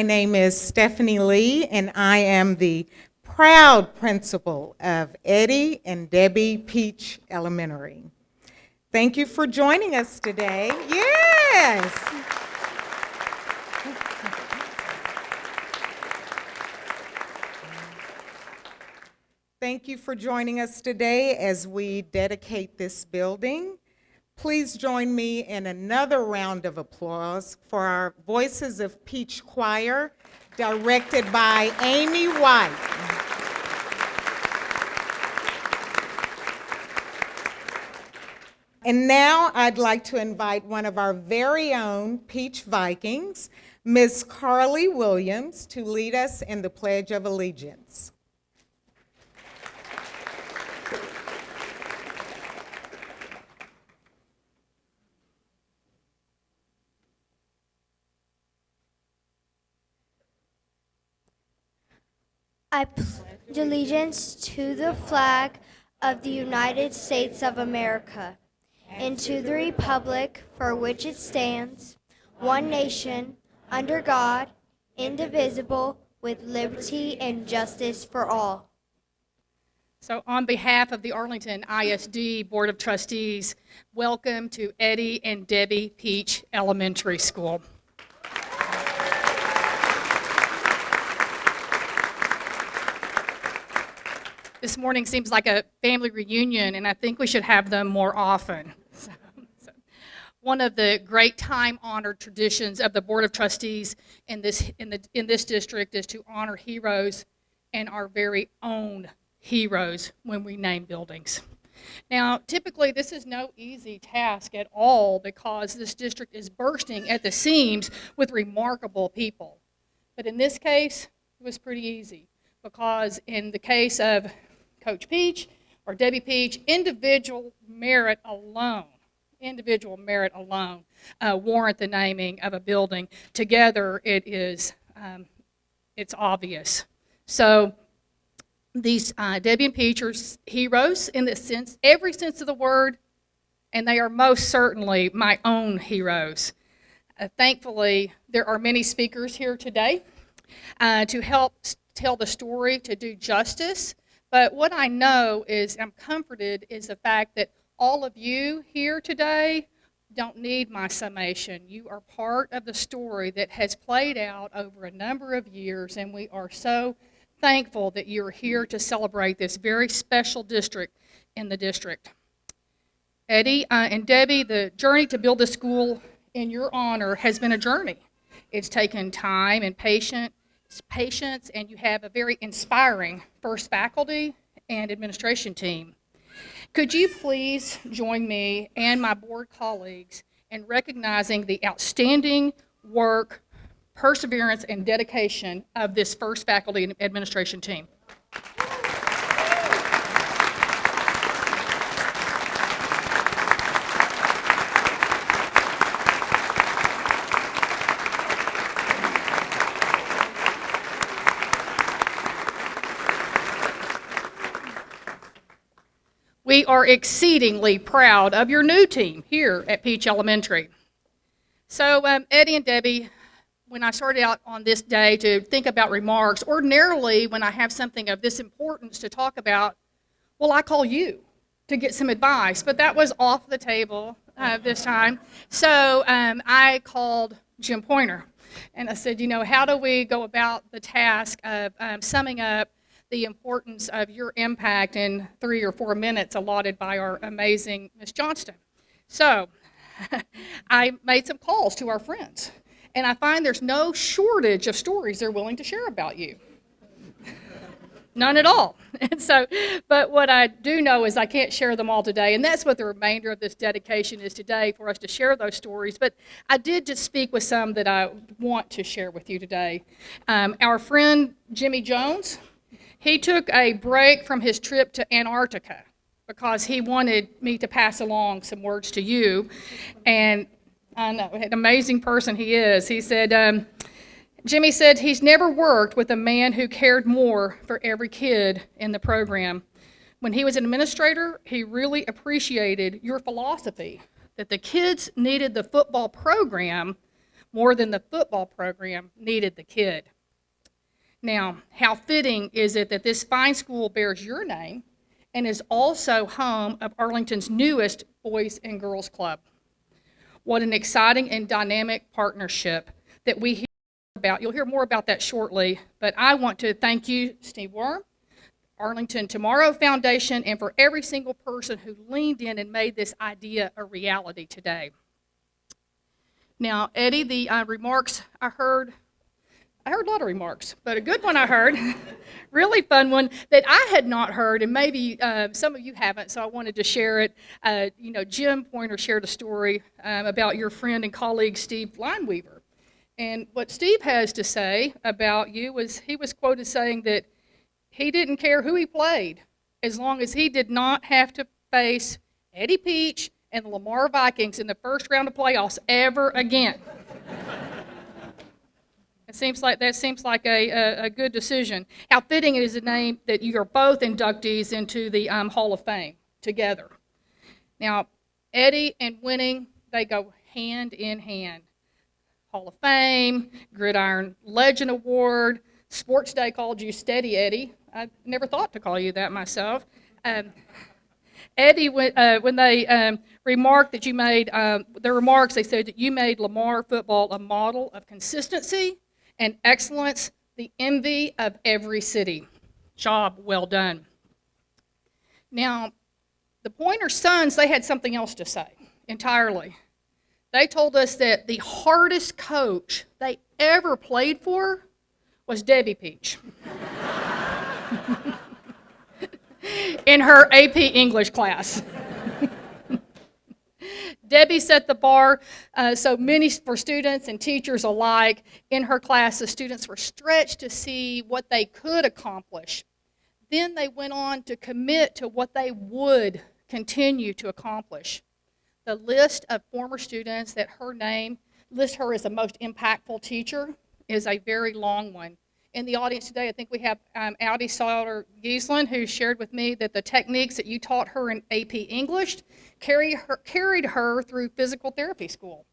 My name is Stephanie Lee, and I am the proud principal of Eddy and Debbie Peach Elementary. Thank you for joining us today. Yes! Thank you for joining us today as we dedicate this building. Please join me in another round of applause for our Voices of Peach Choir, directed by Amy White. And now I'd like to invite one of our very own Peach Vikings, Ms. Carly Williams, to lead us in the Pledge of Allegiance. I pledge allegiance to the flag of the United States of America and to the republic for which it stands, one nation, under God, indivisible, with liberty and justice for all. So on behalf of the Arlington ISD Board of Trustees, welcome to Eddy and Debbie Peach Elementary School. This morning seems like a family reunion, and I think we should have them more often. One of the great time-honored traditions of the Board of Trustees in this district is to honor heroes and our very own heroes when we name buildings. Now, typically, this is no easy task at all because this district is bursting at the seams with remarkable people. But in this case, it was pretty easy because in the case of Coach Peach or Debbie Peach, individual merit alone warrant the naming of a building. Together, it's obvious. So these Debbie and Peach are heroes in the sense, every sense of the word, and they are most certainly my own heroes. Thankfully, there are many speakers here today to help tell the story, to do justice. But what I know is, I'm comforted, is the fact that all of you here today don't need my summation. You are part of the story that has played out over a number of years, and we are so thankful that you're here to celebrate this very special district in the district. Eddy and Debbie, the journey to build a school in your honor has been a journey. It's taken time and patience, and you have a very inspiring first faculty and administration team. Could you please join me and my board colleagues in recognizing the outstanding work, perseverance, and dedication of this first faculty and administration team? We are exceedingly proud of your new team here at Peach Elementary. So Eddy and Debbie, when I started out on this day to think about remarks, ordinarily when I have something of this importance to talk about, well, I call you to get some advice, but that was off the table this time. So I called Jim Pointer, and I said, how do we go about the task of summing up the importance of your impact in 3 or 4 minutes allotted by our amazing Ms. Johnston? So I made some calls to our friends, and I find there's no shortage of stories they're willing to share about you. None at all. And so, but what I do know is I can't share them all today, and that's what the remainder of this dedication is today, for us to share those stories. But I did just speak with some that I want to share with you today. Our friend Jimmy Jones, he took a break from his trip to Antarctica because he wanted me to pass along some words to you. And I know, an amazing person he is. He said, Jimmy said he's never worked with a man who cared more for every kid in the program. When he was an administrator, he really appreciated your philosophy that the kids needed the football program more than the football program needed the kid. Now, how fitting is it that this fine school bears your name and is also home of Arlington's newest Boys and Girls Club? What an exciting and dynamic partnership that we hear about. You'll hear more about that shortly, but I want to thank you, Steve Worm, Arlington Tomorrow Foundation, and for every single person who leaned in and made this idea a reality today. Now, Eddy, the remarks I heard a lot of remarks, but a good one I heard, really fun one that I had not heard, and maybe some of you haven't, so I wanted to share it. Jim Pointer shared a story about your friend and colleague, Steve Lineweaver. And what Steve has to say about you was he was quoted saying that he didn't care who he played as long as he did not have to face Shawn Peach and the Lamar Vikings in the first round of playoffs ever again. That seems like a good decision. How fitting it is a name that you are both inductees into the Hall of Fame together. Now, Eddy and winning, they go hand in hand. Hall of Fame, Gridiron Legend Award, Sports Day called you Steady Eddy. I never thought to call you that myself. Eddy, when they remarked that you made, their remarks, they said that you made Lamar football a model of consistency and excellence, the envy of every city. Job well done. Now, the Pointer sons, they had something else to say entirely. They told us that the hardest coach they ever played for was Debbie Peach in her AP English class. Debbie set the bar so many for students and teachers alike. In her class, the students were stretched to see what they could accomplish. Then they went on to commit to what they would continue to accomplish. The list of former students that list her as the most impactful teacher is a very long one. In the audience today, I think we have Audi Sauter-Giesland, who shared with me that the techniques that you taught her in AP English carried her through physical therapy school.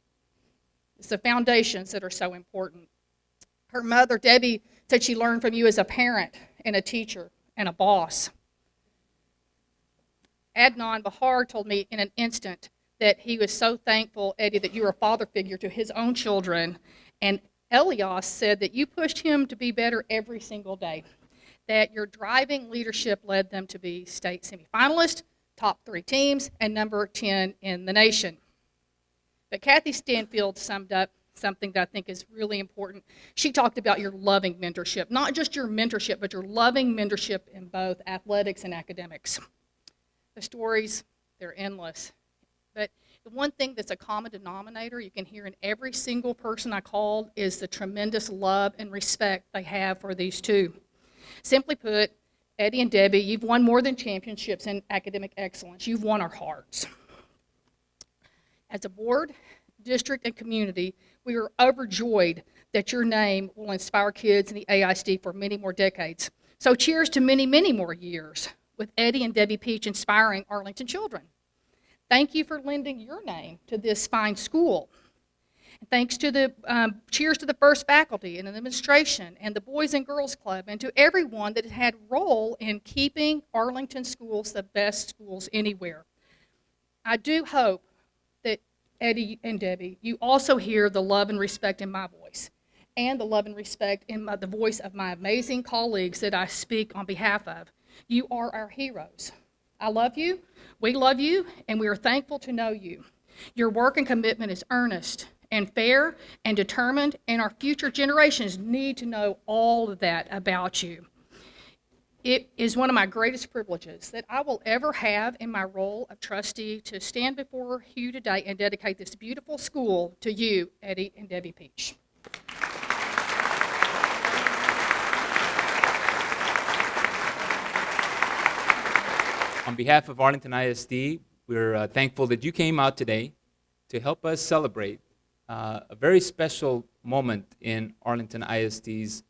It's the foundations that are so important. Her mother, Debbie, said she learned from you as a parent and a teacher and a boss. Adnan Bahar told me in an instant that he was so thankful, Eddy, that you were a father figure to his own children. And Elias said that you pushed him to be better every single day, that your driving leadership led them to be state semifinalists, top 3 teams, and number 10 in the nation. But Kathi Stanfield summed up something that I think is really important. She talked about your loving mentorship, not just your mentorship, but your loving mentorship in both athletics and academics. The stories, they're endless. But the one thing that's a common denominator you can hear in every single person I called is the tremendous love and respect they have for these two. Simply put, Eddy and Debbie, you've won more than championships in academic excellence. You've won our hearts. As a board, district, and community, we are overjoyed that your name will inspire kids in the AISD for many more decades. So cheers to many, many more years with Eddy and Debbie Peach inspiring Arlington children. Thank you for lending your name to this fine school. And thanks to the cheers to the first faculty and the administration and the Boys and Girls Club and to everyone that had a role in keeping Arlington schools the best schools anywhere. I do hope that Eddy and Debbie, you also hear the love and respect in my voice and the love and respect in the voice of my amazing colleagues that I speak on behalf of. You are our heroes. I love you, we love you, and we are thankful to know you. Your work and commitment is earnest and fair and determined, and our future generations need to know all of that about you. It is one of my greatest privileges that I will ever have in my role of trustee to stand before you today and dedicate this beautiful school to you, Eddy and Debbie Peach. On behalf of Arlington ISD, we're thankful that you came out today to help us celebrate a very special moment in Arlington ISD's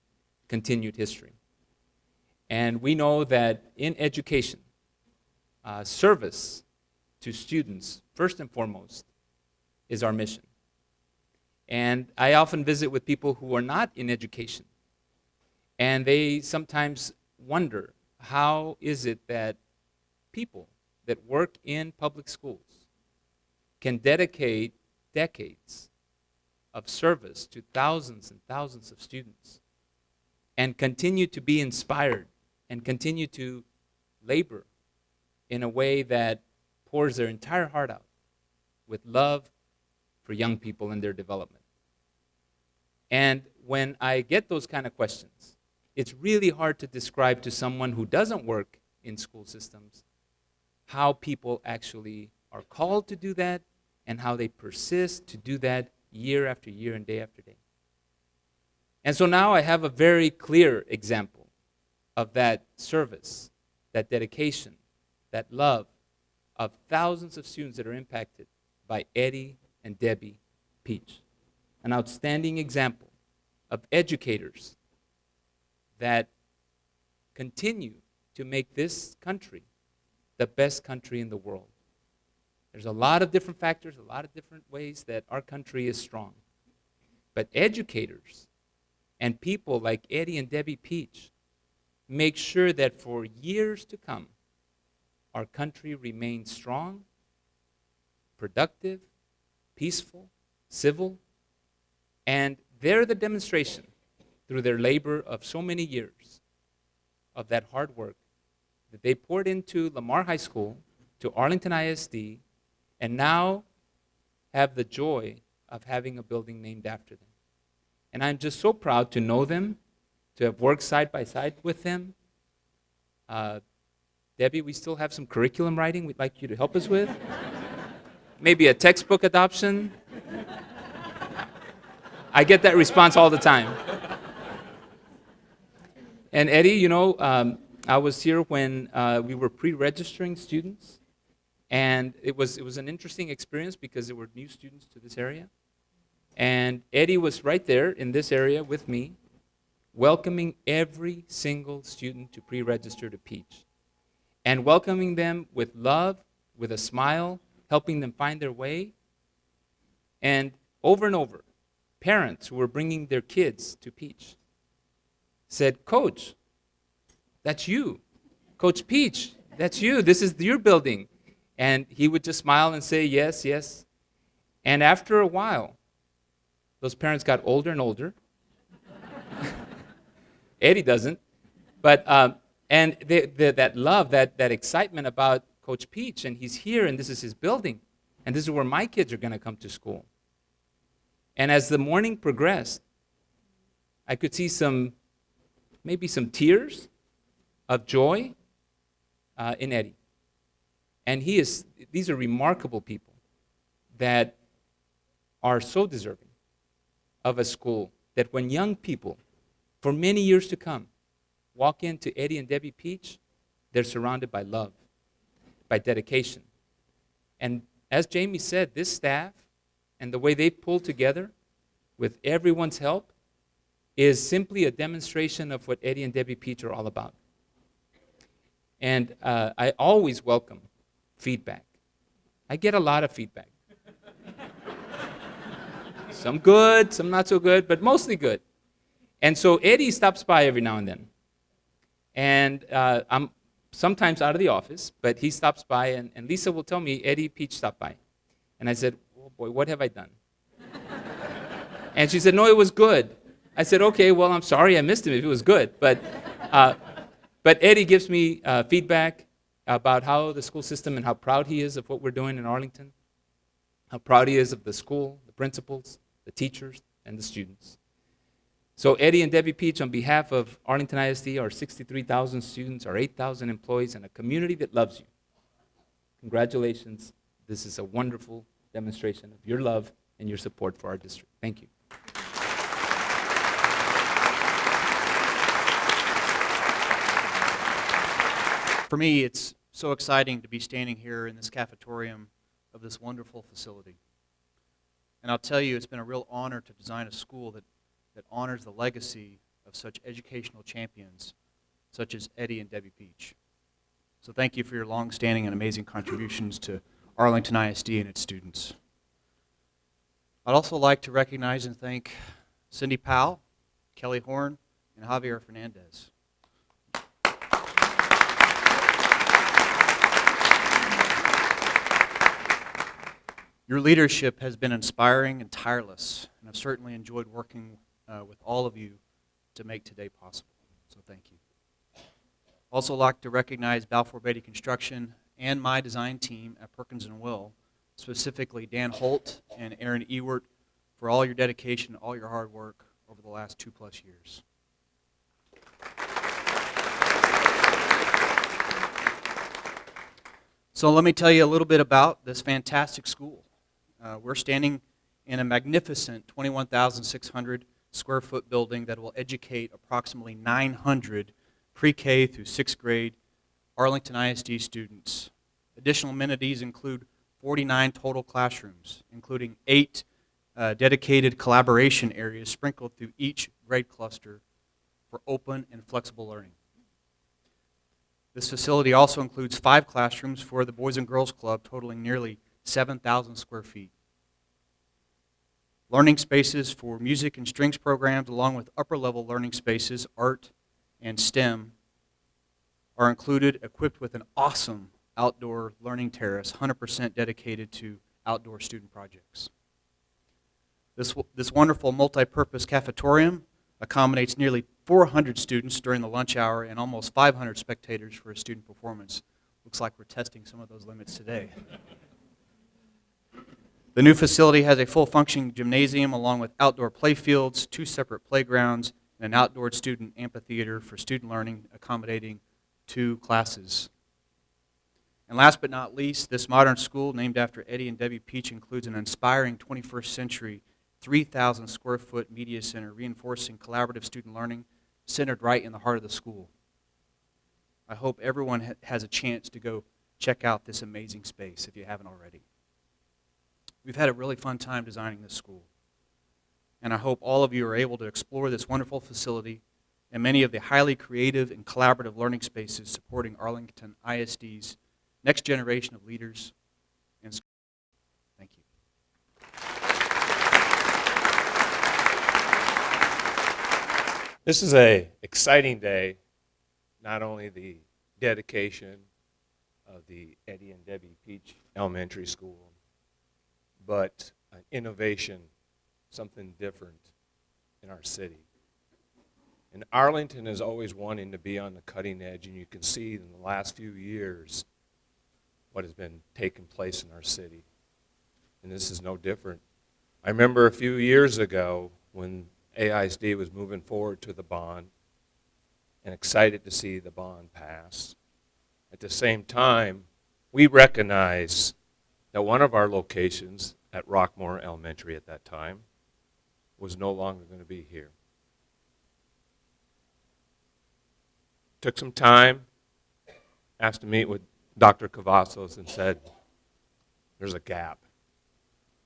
continued history. And we know that in education, service to students, first and foremost, is our mission. And I often visit with people who are not in education. And they sometimes wonder, how is it that people that work in public schools can dedicate decades of service to thousands and thousands of students and continue to be inspired and continue to labor in a way that pours their entire heart out with love for young people and their development. And when I get those kind of questions, it's really hard to describe to someone who doesn't work in school systems how people actually are called to do that and how they persist to do that year after year and day after day. And so now I have a very clear example of that service, that dedication, that love of thousands of students that are impacted by Eddy and Debbie Peach. An outstanding example of educators that continue to make this country the best country in the world. There's a lot of different factors, a lot of different ways that our country is strong. But educators and people like Eddy and Debbie Peach make sure that for years to come, our country remains strong, productive, peaceful, civil, and they're the demonstration through their labor of so many years of that hard work that they poured into Lamar High School, to Arlington ISD, and now have the joy of having a building named after them. And I'm just so proud to know them, to have worked side by side with them. Debbie, we still have some curriculum writing we'd like you to help us with. Maybe a textbook adoption. I get that response all the time. And Eddy, you know, I was here when we were pre-registering students, and it was an interesting experience because there were new students to this area. And Eddy was right there in this area with me, welcoming every single student to pre-register to Peach, and welcoming them with love, with a smile, helping them find their way. And over, parents who were bringing their kids to Peach said, "Coach, that's you. Coach Peach, that's you. This is your building." And he would just smile and say, "Yes, yes." And after a while, those parents got older and older. Eddy doesn't. But, and that love, that excitement about Coach Peach, and he's here, and this is his building, and this is where my kids are going to come to school. And as the morning progressed, I could see maybe some tears of joy in Eddy. And these are remarkable people that are so deserving of a school that when young people, for many years to come, walk into Eddy and Debbie Peach, they're surrounded by love, by dedication. And as Jamie said, this staff and the way they pull together with everyone's help is simply a demonstration of what Eddy and Debbie Peach are all about. And I always welcome feedback. I get a lot of feedback. Some good, some not so good, but mostly good. And so Eddy stops by every now and then. And I'm sometimes out of the office, but he stops by, and Lisa will tell me, "Eddy Peach stopped by." And I said, "Oh boy, what have I done?" And she said, "No, it was good." I said, "Okay, well, I'm sorry I missed him if it was good." But Eddy gives me feedback about how the school system and how proud he is of what we're doing in Arlington, how proud he is of the school, the principals, the teachers, and the students. So Eddy and Debbie Peach, on behalf of Arlington ISD, our 63,000 students, our 8,000 employees, and a community that loves you, congratulations. This is a wonderful demonstration of your love and your support for our district. Thank you. For me, it's so exciting to be standing here in this cafetorium of this wonderful facility. And I'll tell you, it's been a real honor to design a school that honors the legacy of such educational champions such as Eddy and Debbie Peach. So thank you for your long-standing and amazing contributions to Arlington ISD and its students. I'd also like to recognize and thank Cindy Powell, Kelly Horn, and Javier Fernandez. Your leadership has been inspiring and tireless, and I've certainly enjoyed working with all of you to make today possible. So thank you. Also like to recognize Balfour Beatty Construction and my design team at Perkins & Will, specifically Dan Holt and Aaron Ewert, for all your dedication, all your hard work over the last 2+ years. So let me tell you a little bit about this fantastic school. We're standing in a magnificent 21,600 square foot building that will educate approximately 900 pre-K through 6th grade Arlington ISD students. Additional amenities include 49 total classrooms, including 8 dedicated collaboration areas sprinkled through each grade cluster for open and flexible learning. This facility also includes 5 classrooms for the Boys and Girls Club, totaling nearly 7,000 square feet. Learning spaces for music and strings programs, along with upper-level learning spaces, art and STEM, are included, equipped with an awesome outdoor learning terrace, 100% dedicated to outdoor student projects. This wonderful multi-purpose cafetorium accommodates nearly 400 students during the lunch hour and almost 500 spectators for a student performance. Looks like we're testing some of those limits today. The new facility has a full-functioning gymnasium along with outdoor play fields, 2 separate playgrounds, and an outdoor student amphitheater for student learning, accommodating 2 classes. And last but not least, this modern school, named after Eddy and Debbie Peach, includes an inspiring 21st century 3,000 square foot media center, reinforcing collaborative student learning, centered right in the heart of the school. I hope everyone has a chance to go check out this amazing space if you haven't already. We've had a really fun time designing this school, and I hope all of you are able to explore this wonderful facility and many of the highly creative and collaborative learning spaces supporting Arlington ISD's next generation of leaders and schools. Thank you. This is an exciting day, not only the dedication of the Eddy and Debbie Peach Elementary School, but an innovation, something different in our city. And Arlington is always wanting to be on the cutting edge, and you can see in the last few years what has been taking place in our city. And this is no different. I remember a few years ago when AISD was moving forward to the bond, and excited to see the bond pass. At the same time, we recognize that one of our locations at Rockmore Elementary at that time was no longer going to be here. Took some time, asked to meet with Dr. Cavazos, and said, there's a gap.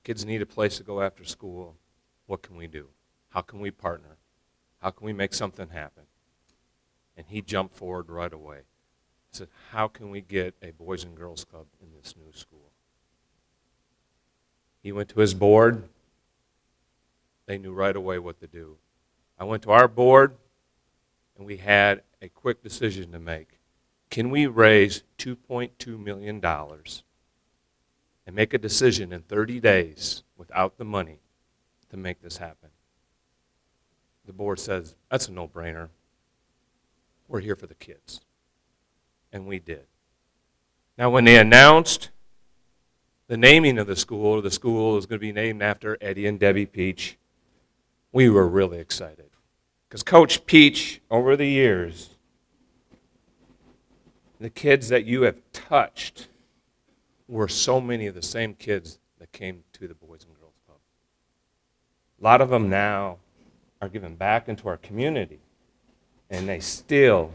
Kids need a place to go after school. What can we do? How can we partner? How can we make something happen? And he jumped forward right away. He said, how can we get a Boys and Girls Club in this new school? He went to his board. They knew right away what to do. I went to our board, and we had a quick decision to make. Can we raise $2.2 million and make a decision in 30 days without the money to make this happen? The board says, that's a no-brainer. We're here for the kids. And we did. Now, when they announced the naming of the school is going to be named after Eddy and Debbie Peach, we were really excited. Because Coach Peach, over the years, the kids that you have touched were so many of the same kids that came to the Boys and Girls Club. A lot of them now are giving back into our community, and they still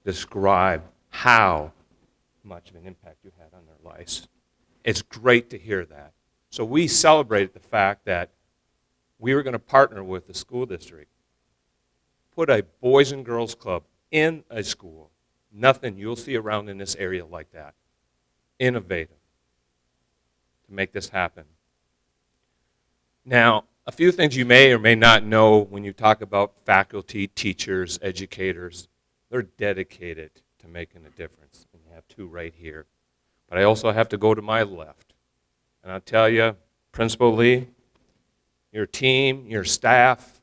describe how much of an impact you had on their lives. It's great to hear that. So we celebrated the fact that we were going to partner with the school district, put a Boys and Girls Club in a school. Nothing you'll see around in this area like that. Innovative to make this happen. Now, a few things you may or may not know when you talk about faculty, teachers, educators. They're dedicated to making a difference. And you have two right here. But I also have to go to my left. And I'll tell you, Principal Lee, your team, your staff,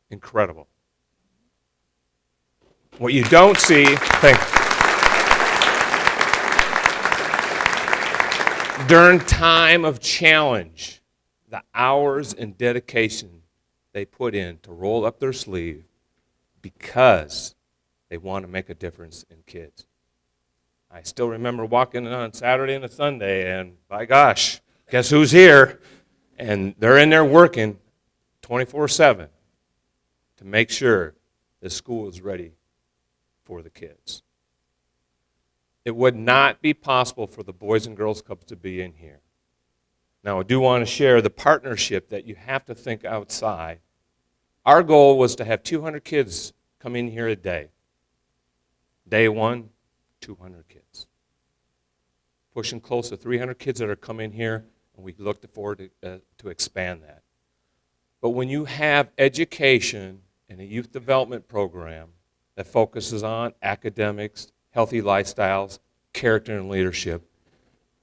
incredible. What you don't see, during time of challenge, the hours and dedication they put in to roll up their sleeve because they want to make a difference in kids. I still remember walking in on Saturday and a Sunday, and by gosh, guess who's here? And they're in there working 24/7 to make sure the school is ready for the kids. It would not be possible for the Boys and Girls Clubs to be in here. Now, I do want to share the partnership that you have to think outside. Our goal was to have 200 kids come in here a day. Day one, 200 kids. Pushing close to 300 kids that are coming here, and we look forward to expand that. But when you have education and a youth development program that focuses on academics, healthy lifestyles, character, and leadership,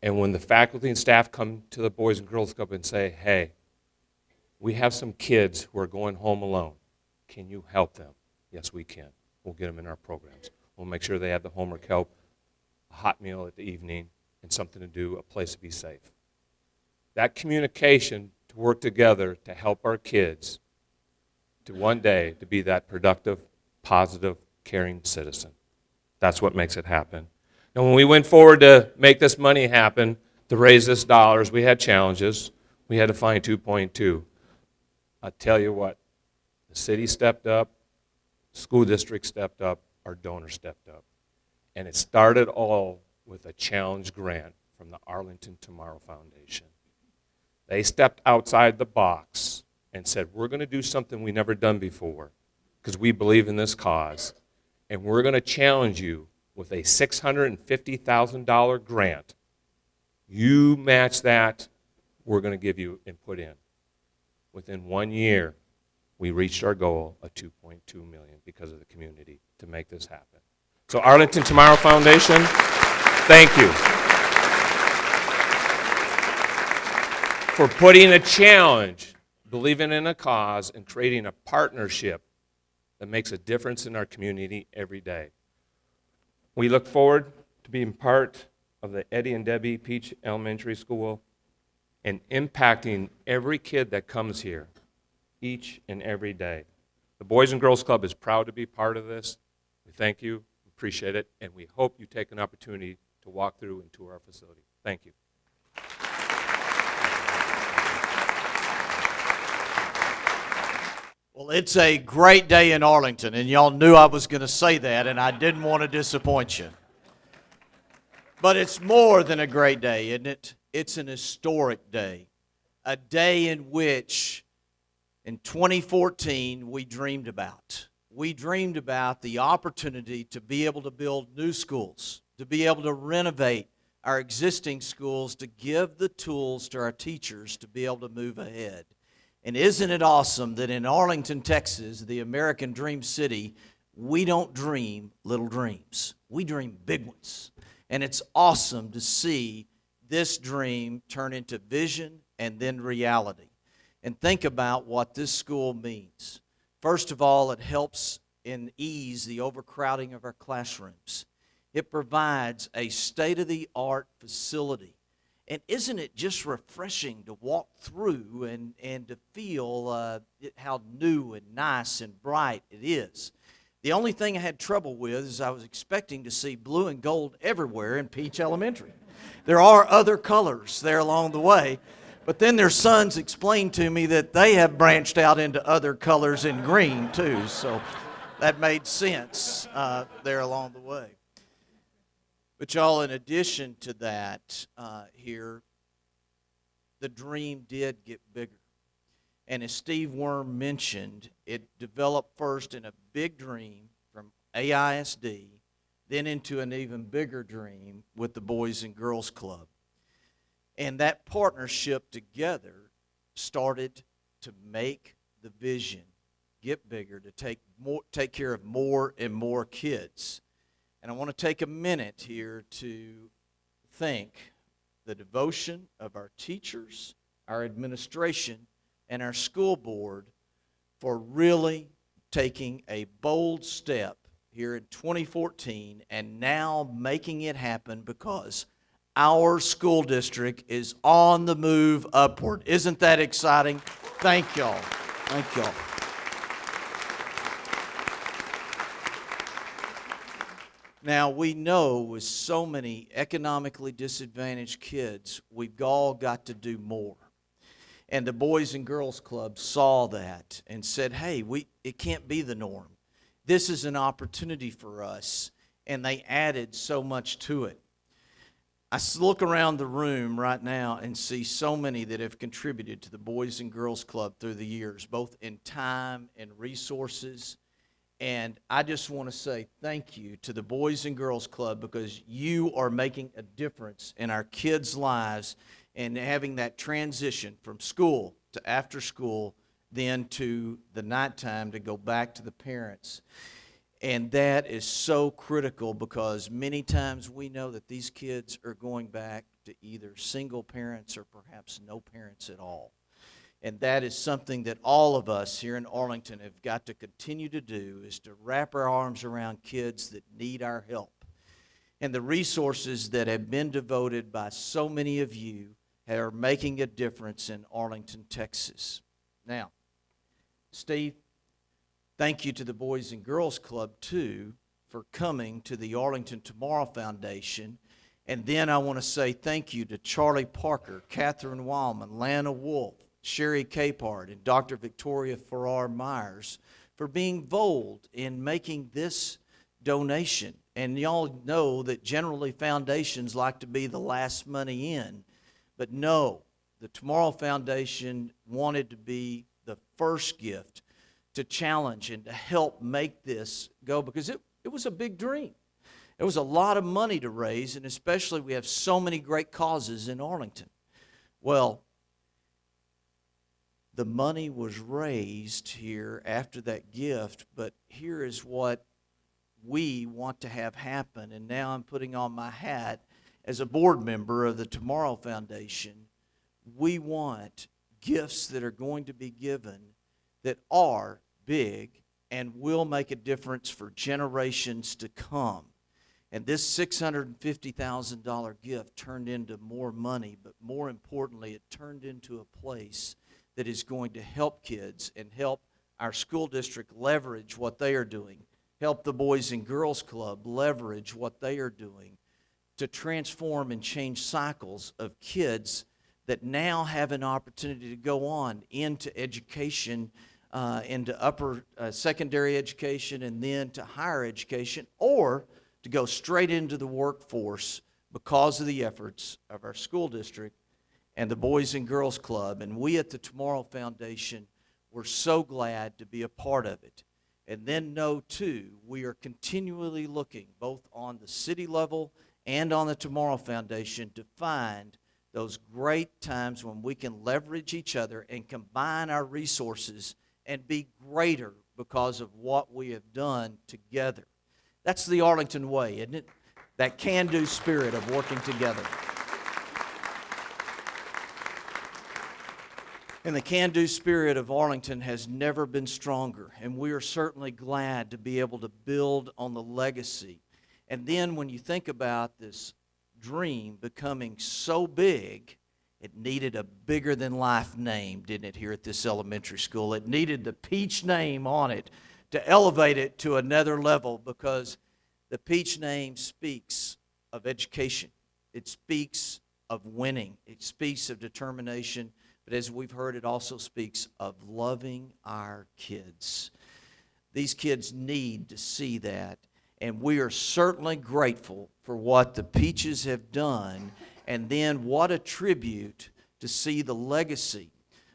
and when the faculty and staff come to the Boys and Girls Club and say, hey, we have some kids who are going home alone. Can you help them? Yes, we can. We'll get them in our programs. We'll make sure they have the homework help, a hot meal at the evening, and something to do, a place to be safe. That communication to work together to help our kids to one day to be that productive, positive, caring citizen. That's what makes it happen. Now, when we went forward to make this money happen, to raise this dollars, we had challenges. We had to find 2.2. I'll tell you what, the city stepped up, school district stepped up, our donor stepped up. And it started all with a challenge grant from the Arlington Tomorrow Foundation. They stepped outside the box and said, we're going to do something we've never done before because we believe in this cause, and we're going to challenge you with a $650,000 grant. You match that, we're going to give you and put in. Within 1 year, we reached our goal of $2.2 million because of the community to make this happen. So Arlington Tomorrow Foundation, thank you for putting a challenge, believing in a cause, and creating a partnership that makes a difference in our community every day. We look forward to being part of the Eddy and Debbie Peach Elementary School and impacting every kid that comes here each and every day. The Boys and Girls Club is proud to be part of this. We thank you, appreciate it, and we hope you take an opportunity to walk through and tour our facility. Thank you. Well, it's a great day in Arlington, and y'all knew I was going to say that, and I didn't want to disappoint you. But it's more than a great day, isn't it? It's an historic day, a day in which, in 2014, we dreamed about. We dreamed about the opportunity to be able to build new schools, to be able to renovate our existing schools, to give the tools to our teachers to be able to move ahead. And isn't it awesome that in Arlington, Texas, the American Dream City, we don't dream little dreams. We dream big ones. And it's awesome to see this dream turn into vision and then reality. And think about what this school means. First of all, it helps ease the overcrowding of our classrooms. It provides a state-of-the-art facility. And isn't it just refreshing to walk through and to feel how new and nice and bright it is? The only thing I had trouble with is I was expecting to see blue and gold everywhere in Peach Elementary. There are other colors there along the way, but then their sons explained to me that they have branched out into other colors in green too, so that made sense there along the way. But y'all, in addition to that here, the dream did get bigger. And as Steve Worm mentioned, it developed first in a big dream from AISD, then into an even bigger dream with the Boys and Girls Club. And that partnership together started to make the vision get bigger, to take care of more and more kids. And I want to take a minute here to thank the devotion of our teachers, our administration, and our school board for really taking a bold step here in 2014 and now making it happen, because our school district is on the move upward. Isn't that exciting? Thank y'all. Thank y'all. Now, we know with so many economically disadvantaged kids, we've all got to do more. And the Boys and Girls Club saw that and said, hey, it can't be the norm. This is an opportunity for us. And they added so much to it. I look around the room right now and see so many that have contributed to the Boys and Girls Club through the years, both in time and resources. And I just want to say thank you to the Boys and Girls Club, because you are making a difference in our kids' lives and having that transition from school to after school, then to the nighttime to go back to the parents. And that is so critical, because many times we know that these kids are going back to either single parents or perhaps no parents at all. And that is something that all of us here in Arlington have got to continue to do, is to wrap our arms around kids that need our help. And the resources that have been devoted by so many of you are making a difference in Arlington, Texas. Now, Steve, thank you to the Boys and Girls Club, too, for coming to the Arlington Tomorrow Foundation. And then I want to say thank you to Charlie Parker, Catherine Wildman, Lana Wolf, Sherry Capard, and Dr. Victoria Farrar Myers for being bold in making this donation. And y'all know that generally foundations like to be the last money in. But no, the Tomorrow Foundation wanted to be the first gift to challenge and to help make this go, because it was a big dream. It was a lot of money to raise, and especially we have so many great causes in Arlington. Well, the money was raised here after that gift, but here is what we want to have happen. And now I'm putting on my hat as a board member of the Tomorrow Foundation. We want gifts that are going to be given that are big and will make a difference for generations to come. And this $650,000 gift turned into more money, but more importantly, it turned into a place that is going to help kids and help our school district leverage what they are doing, help the Boys and Girls Club leverage what they are doing to transform and change cycles of kids that now have an opportunity to go on into education, into upper secondary education, and then to higher education, or to go straight into the workforce because of the efforts of our school district and the Boys and Girls Club. And we at the Tomorrow Foundation, we're so glad to be a part of it. And then know, too, we are continually looking both on the city level and on the Tomorrow Foundation to find those great times when we can leverage each other and combine our resources and be greater because of what we have done together. That's the Arlington way, isn't it? That can-do spirit of working together. And the can-do spirit of Arlington has never been stronger, and we are certainly glad to be able to build on the legacy. And then when you think about this dream becoming so big, it needed a bigger-than-life name, didn't it, here at this elementary school? It needed the Peach name on it to elevate it to another level, because the Peach name speaks of education. It speaks of winning. It speaks of determination. But as we've heard, it also speaks of loving our kids. These kids need to see that, and we are certainly grateful for what the Peaches have done, and then what a tribute to see the legacy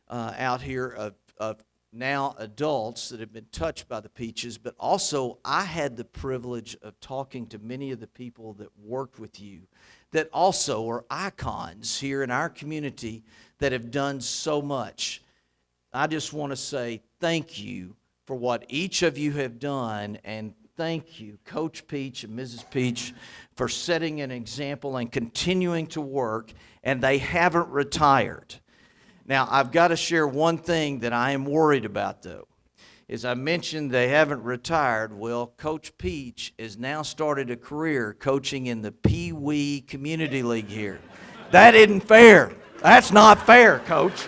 out here of now adults that have been touched by the Peaches. But also, I had the privilege of talking to many of the people that worked with you, that also are icons here in our community that have done so much. I just want to say thank you for what each of you have done, and thank you, Coach Peach and Mrs. Peach, for setting an example and continuing to work, and they haven't retired. Now, I've got to share one thing that I am worried about, though. As I mentioned, they haven't retired. Well, Coach Peach has now started a career coaching in the Pee Wee Community League here. That isn't fair. That's not fair, Coach.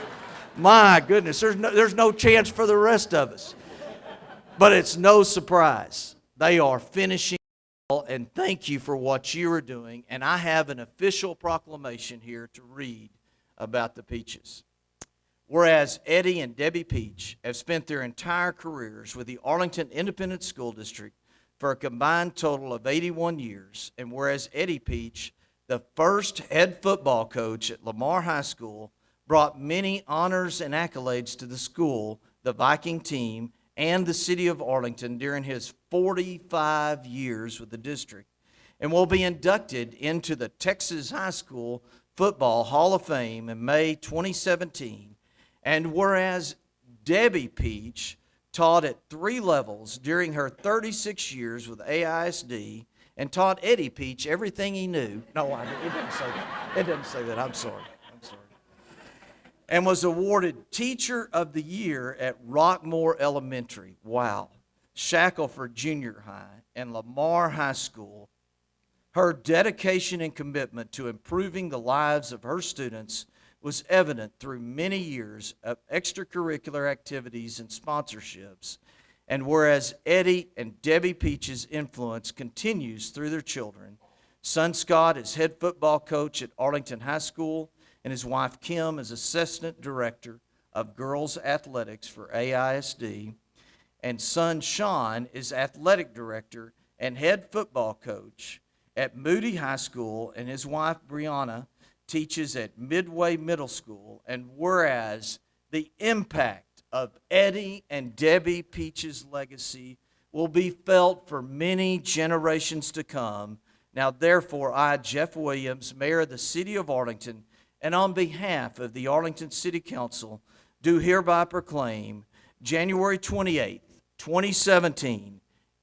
My goodness, there's no chance for the rest of us. But it's no surprise. They are finishing well, and thank you for what you are doing. And I have an official proclamation here to read about the Peaches. Whereas Eddy and Debbie Peach have spent their entire careers with the Arlington Independent School District for a combined total of 81 years, and whereas Eddy Peach, the first head football coach at Lamar High School, brought many honors and accolades to the school, the Viking team, and the city of Arlington during his 45 years with the district, and will be inducted into the Texas High School Football Hall of Fame in May 2017. And whereas Debbie Peach taught at 3 levels during her 36 years with AISD and taught Eddy Peach everything he knew. No, it didn't say that. It didn't say that. I'm sorry. And was awarded Teacher of the Year at Rockmore Elementary, wow, Shackelford Junior High, and Lamar High School. Her dedication and commitment to improving the lives of her students was evident through many years of extracurricular activities and sponsorships. And whereas Eddy and Debbie Peach's influence continues through their children, son Scott is head football coach at Arlington High School, and his wife Kim is assistant director of girls athletics for AISD, and son Shawn is athletic director and head football coach at Moody High School, and his wife Brianna teaches at Midway Middle School. And whereas the impact of Eddy and Debbie Peach's legacy will be felt for many generations to come, now therefore I, Jeff Williams, Mayor of the City of Arlington, and on behalf of the Arlington City Council, do hereby proclaim January 28th, 2017,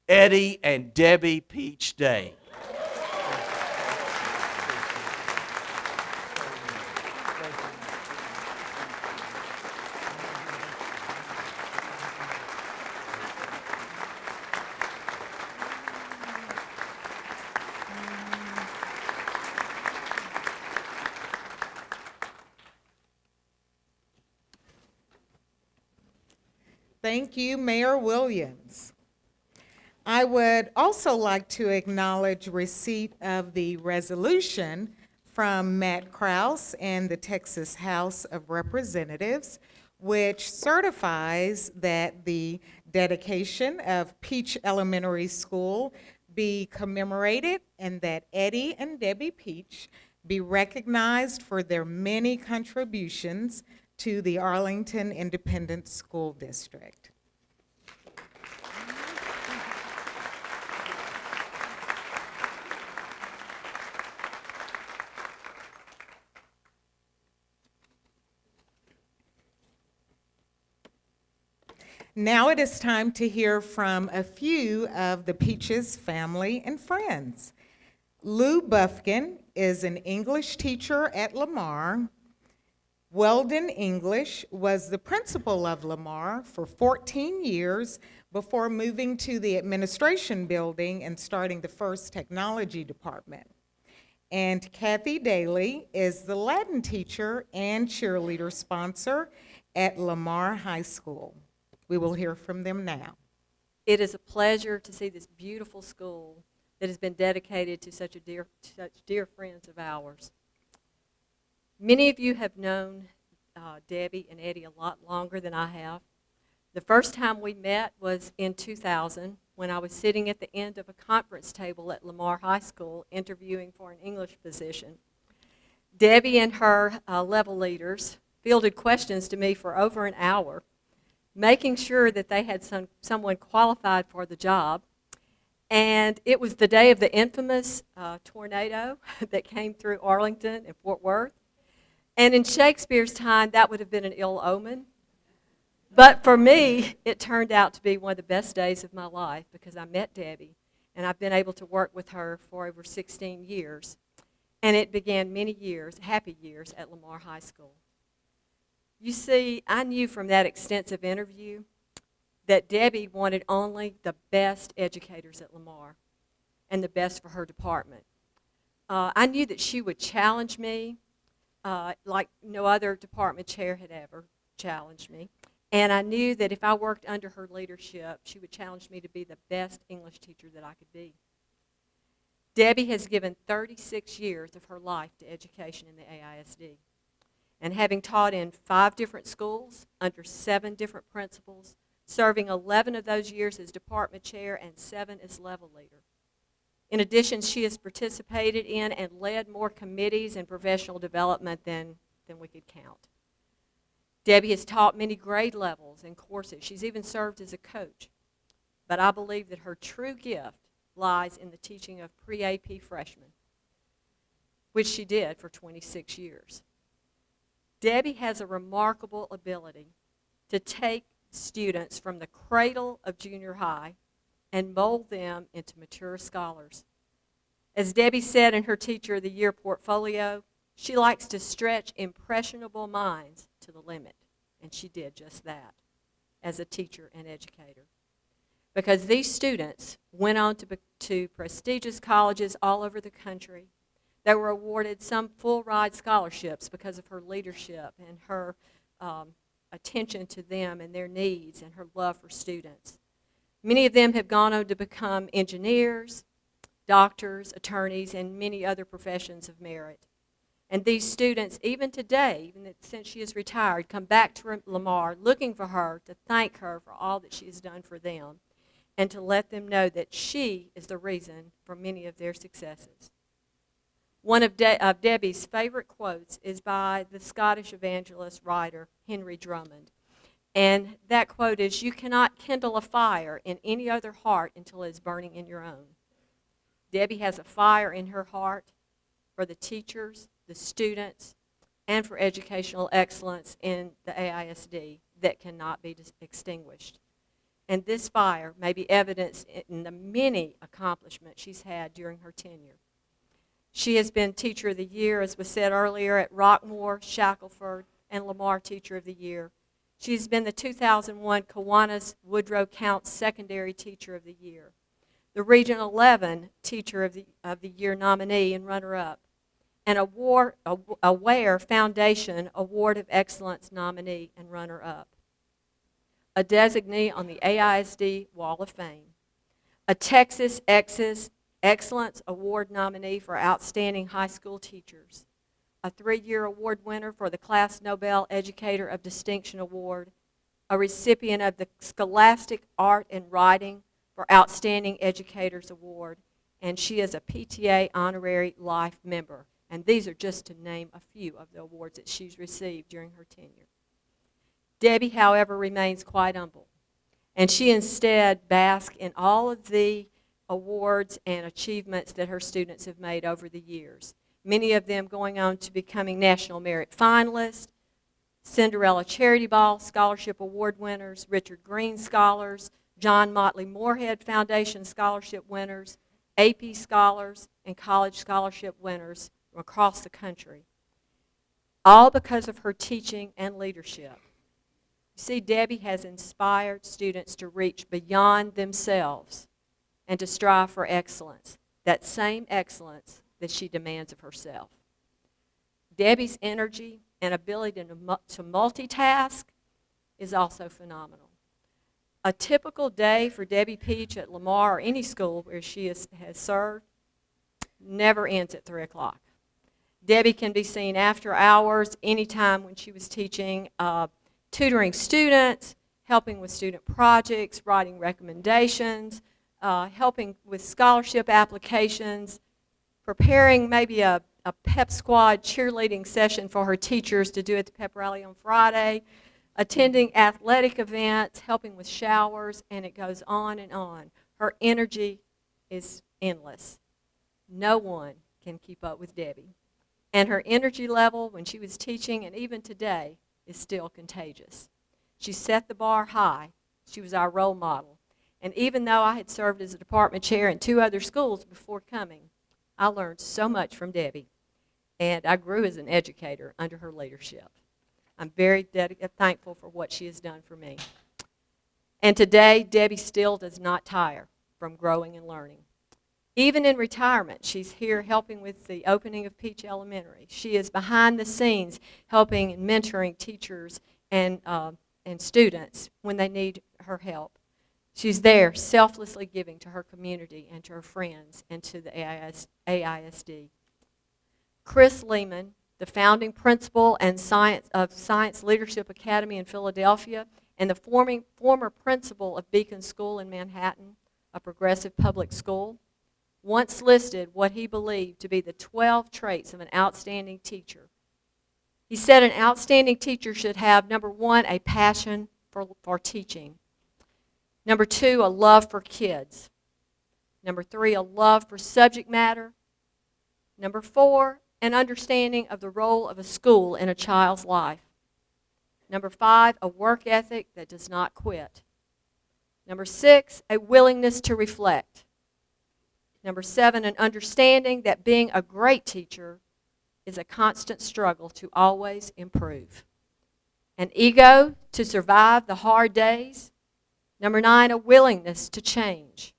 Eddy and Debbie Peach Day. Thank you, Mayor Williams. I would also like to acknowledge receipt of the resolution from Matt Krause and the Texas House of Representatives, which certifies that the dedication of Peach Elementary School be commemorated and that Eddy and Debbie Peach be recognized for their many contributions to the Arlington Independent School District. Now it is time to hear from a few of the Peaches family and friends. Lou Bufkin is an English teacher at Lamar. Weldon English was the principal of Lamar for 14 years before moving to the administration building and starting the first technology department. And Kathi Dailey is the Latin teacher and cheerleader sponsor at Lamar High School. We will hear from them now. It is a pleasure to see this beautiful school that has been dedicated to such dear friends of ours. Many of you have known Debbie and Eddy a lot longer than I have. The first time we met was in 2000 when I was sitting at the end of a conference table at Lamar High School interviewing for an English position. Debbie and her level leaders fielded questions to me for over an hour, making sure that they had someone qualified for the job. And it was the day of the infamous tornado that came through Arlington and Fort Worth. And in Shakespeare's time, that would have been an ill omen. But for me, it turned out to be one of the best days of my life because I met Debbie, and I've been able to work with her for over 16 years. And it began many years, happy years, at Lamar High School. You see, I knew from that extensive interview that Debbie wanted only the best educators at Lamar and the best for her department. I knew that she would challenge me like no other department chair had ever challenged me. And I knew that if I worked under her leadership, she would challenge me to be the best English teacher that I could be. Debbie has given 36 years of her life to education in the AISD. And having taught in 5 different schools, under 7 different principals, serving 11 of those years as department chair and 7 as level leader. In addition, she has participated in and led more committees and professional development than we could count. Debbie has taught many grade levels and courses. She's even served as a coach. But I believe that her true gift lies in the teaching of pre-AP freshmen, which she did for 26 years. Debbie has a remarkable ability to take students from the cradle of junior high and mold them into mature scholars. As Debbie said in her Teacher of the Year portfolio, she likes to stretch impressionable minds to the limit, and she did just that as a teacher and educator. Because these students went on to prestigious colleges all over the country. They were awarded some full-ride scholarships because of her leadership and her attention to them and their needs and her love for students. Many of them have gone on to become engineers, doctors, attorneys, and many other professions of merit. And these students, even today, even since she is retired, come back to Lamar looking for her to thank her for all that she has done for them and to let them know that she is the reason for many of their successes. One of Debbie's favorite quotes is by the Scottish evangelist writer Henry Drummond. And that quote is, "You cannot kindle a fire in any other heart until it is burning in your own." Debbie has a fire in her heart for the teachers, the students, and for educational excellence in the AISD that cannot be extinguished. And this fire may be evidenced in the many accomplishments she's had during her tenure. She has been Teacher of the Year, as was said earlier, at Rockmore, Shackelford, and Lamar Teacher of the Year. She's been the 2001 Kiwanis Woodrow Counts Secondary Teacher of the Year, the Region 11 Teacher of the Year nominee and runner-up, and a Ware Foundation Award of Excellence nominee and runner-up, a designee on the AISD Wall of Fame, a Texas Excellence Award nominee for Outstanding High School Teachers, a 3-year award winner for the Class Nobel Educator of Distinction Award, a recipient of the Scholastic Art and Writing for Outstanding Educators Award, and she is a PTA Honorary Life member. And these are just to name a few of the awards that she's received during her tenure. Debbie, however, remains quite humble, and she instead basks in all of the awards and achievements that her students have made over the years, many of them going on to becoming National Merit finalists, Cinderella Charity Ball Scholarship Award winners, Richard Green Scholars, John Motley Moorhead Foundation Scholarship winners, AP Scholars, and College Scholarship winners from across the country, all because of her teaching and leadership. You see, Debbie has inspired students to reach beyond themselves and to strive for excellence, that same excellence that she demands of herself. Debbie's energy and ability to multitask is also phenomenal. A typical day for Debbie Peach at Lamar or any school where she has served never ends at 3 o'clock. Debbie can be seen after hours, anytime when she was teaching, tutoring students, helping with student projects, writing recommendations, helping with scholarship applications, preparing maybe a pep squad cheerleading session for her teachers to do at the pep rally on Friday, attending athletic events, helping with showers, and it goes on and on. Her energy is endless. No one can keep up with Debbie. And her energy level when she was teaching and even today is still contagious. She set the bar high. She was our role model. And even though I had served as a department chair in 2 other schools before coming, I learned so much from Debbie. And I grew as an educator under her leadership. I'm very thankful for what she has done for me. And today, Debbie still does not tire from growing and learning. Even in retirement, she's here helping with the opening of Peach Elementary. She is behind the scenes helping and mentoring teachers and students when they need her help. She's there selflessly giving to her community and to her friends and to the AISD. Chris Lehman, the founding principal and Science Leadership Academy in Philadelphia and the former principal of Beacon School in Manhattan, a progressive public school, once listed what he believed to be the 12 traits of an outstanding teacher. He said an outstanding teacher should have, number 1, a passion for teaching. Number 2, a love for kids. Number 3, a love for subject matter. Number 4, an understanding of the role of a school in a child's life. Number 5, a work ethic that does not quit. Number 6, a willingness to reflect. Number 7, an understanding that being a great teacher is a constant struggle to always improve. An ego to survive the hard days. Number 9, a willingness to change.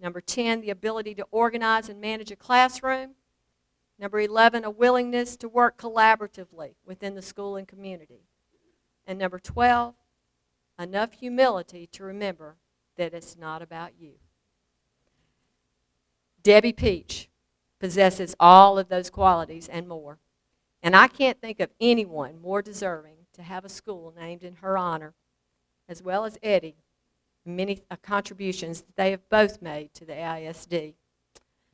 Number 10, the ability to organize and manage a classroom. Number 11, a willingness to work collaboratively within the school and community. And number 12, enough humility to remember that it's not about you. Debbie Peach possesses all of those qualities and more. And I can't think of anyone more deserving to have a school named in her honor, as well as Eddy, many contributions that they have both made to the AISD,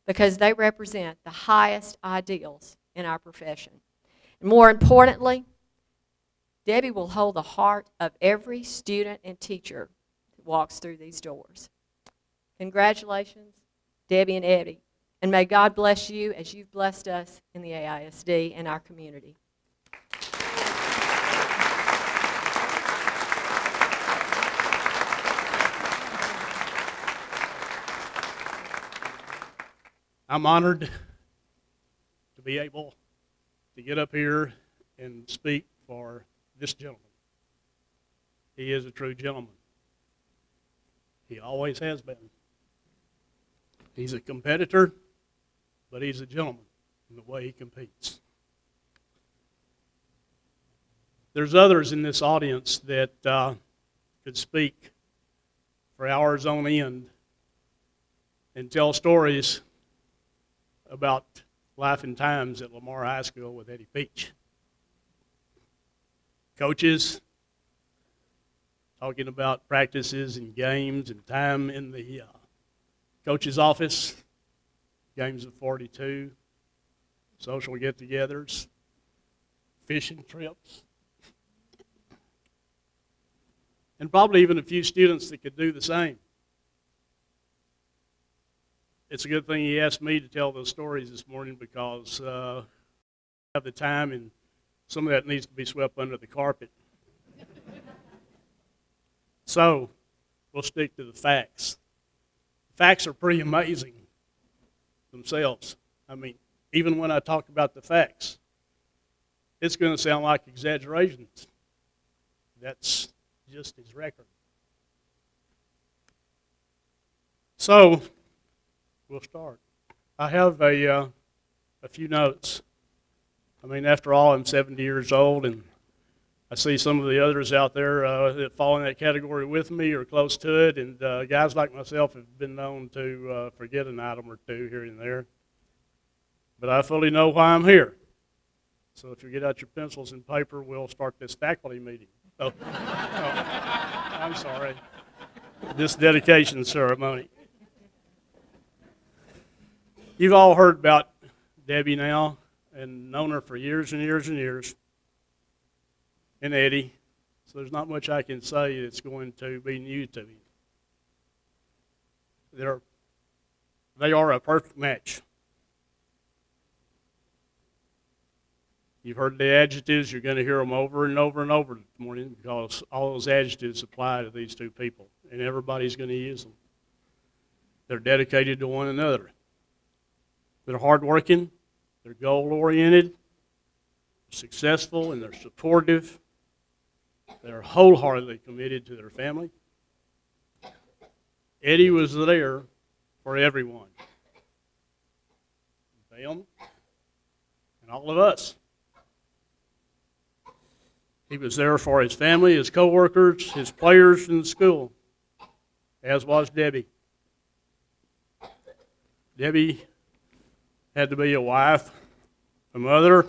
because they represent the highest ideals in our profession. And more importantly, Debbie will hold the heart of every student and teacher that walks through these doors. Congratulations, Debbie and Eddy, and may God bless you as you've blessed us in the AISD and our community. I'm honored to be able to get up here and speak for this gentleman. He is a true gentleman. He always has been. He's a competitor, but he's a gentleman in the way he competes. There's others in this audience that could speak for hours on end and tell stories about life and times at Lamar High School with Eddy Peach. Coaches talking about practices and games and time in the coach's office, games of 42, social get-togethers, fishing trips, and probably even a few students that could do the same. It's a good thing he asked me to tell those stories this morning because I have the time and some of that needs to be swept under the carpet. So, we'll stick to the facts. Facts are pretty amazing themselves. I mean, even when I talk about the facts, it's going to sound like exaggerations. That's just his record. So, we'll start. I have a few notes. I mean, after all, I'm 70 years old, and I see some of the others out there that fall in that category with me or close to it, and guys like myself have been known to forget an item or two here and there. But I fully know why I'm here. So if you get out your pencils and paper, we'll start this faculty meeting. Oh, I'm sorry. This dedication ceremony. You've all heard about Debbie now and known her for years and years and years. And Eddy, so there's not much I can say that's going to be new to you. They're They are a perfect match. You've heard the adjectives. You're going to hear them over and over and over this morning because all those adjectives apply to these two people, and everybody's going to use them. They're dedicated to one another. They're hardworking. They're goal-oriented, successful, and they're supportive. They're wholeheartedly committed to their family. Eddy was there for everyone. Them and all of us. He was there for his family, his coworkers, his players in the school, as was Debbie. Debbie had to be a wife, a mother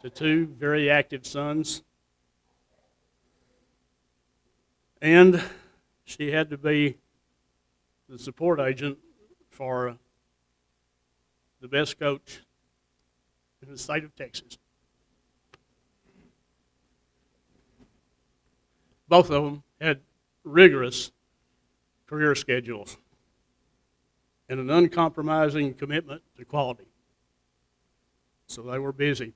to two very active sons, and she had to be the support agent for the best coach in the state of Texas. Both of them had rigorous career schedules and an uncompromising commitment to quality. So they were busy,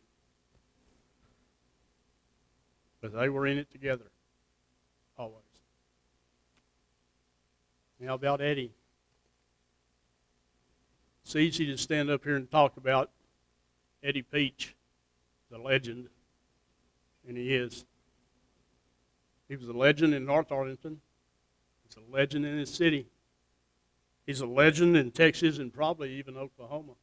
but they were in it together, always. Now about Eddy. It's easy to stand up here and talk about Eddy Peach, the legend, and he is. He was a legend in North Arlington. He's a legend in his city. He's a legend in Texas and probably even Oklahoma.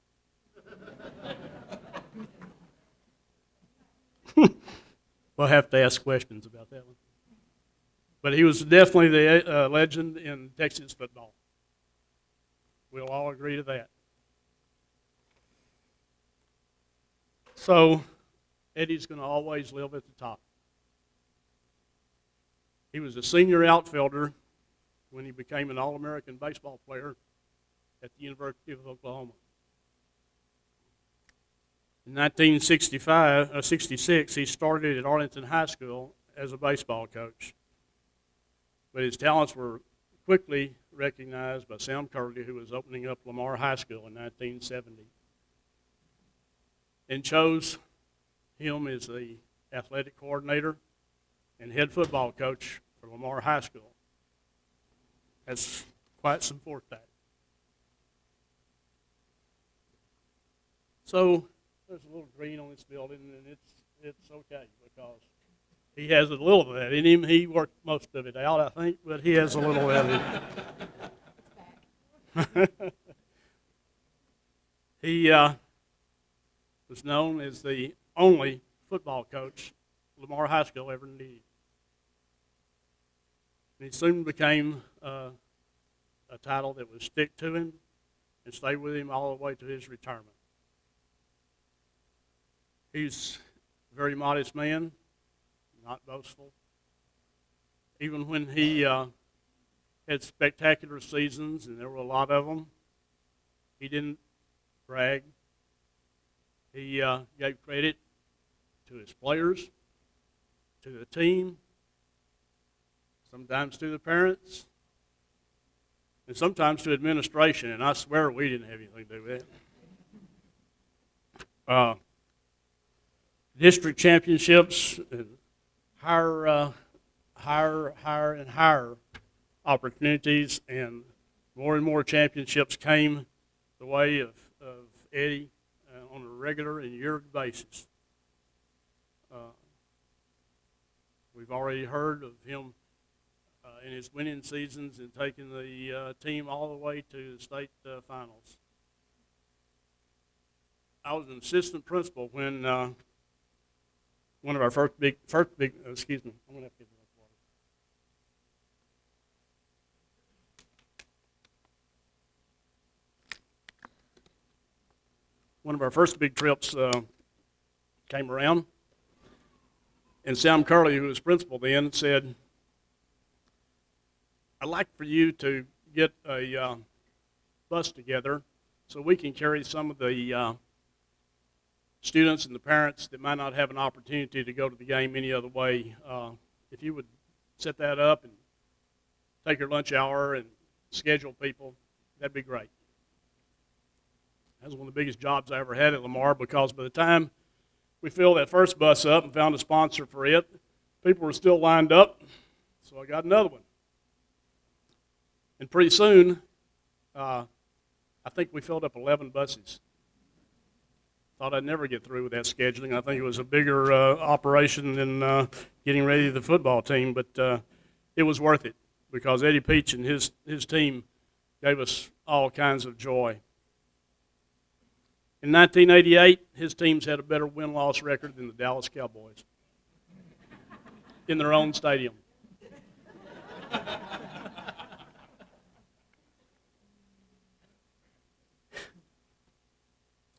We'll have to ask questions about that one. But he was definitely the legend in Texas football. We'll all agree to that. So, Eddy's going to always live at the top. He was a senior outfielder when he became an All-American baseball player at the University of Oklahoma. In 1966, he started at Arlington High School as a baseball coach. But his talents were quickly recognized by Sam Curley, who was opening up Lamar High School in 1970, and chose him as the athletic coordinator and head football coach for Lamar High School. That's quite some foresight. So there's a little green on this building, and it's okay because he has a little of that in him. He worked most of it out, I think, but he has a little of it. He was known as the only football coach Lamar High School ever needed. And he soon became a title that would stick to him and stay with him all the way to his retirement. He's a very modest man, not boastful. Even when he had spectacular seasons, and there were a lot of them, he didn't brag. He gave credit to his players, to the team, sometimes to the parents, and sometimes to administration, and I swear we didn't have anything to do with that. District championships and higher and higher opportunities, and more championships came the way of Eddy on a regular and yearly basis. We've already heard of him in his winning seasons and taking the team all the way to the state finals. I was an assistant principal when one of our first big, excuse me, I'm going to have to get enough water. One of our first big trips came around, and Sam Curley, who was principal then, said, I'd like for you to get a bus together so we can carry some of the students and the parents that might not have an opportunity to go to the game any other way. If you would set that up and take your lunch hour and schedule people, that'd be great. That was one of the biggest jobs I ever had at Lamar, because by the time we filled that first bus up and found a sponsor for it, people were still lined up, so I got another one. And pretty soon, I think we filled up 11 buses. Thought I'd never get through with that scheduling. I think it was a bigger operation than getting ready to the football team, but it was worth it, because Eddy Peach and his team gave us all kinds of joy. In 1988, his teams had a better win-loss record than the Dallas Cowboys in their own stadium.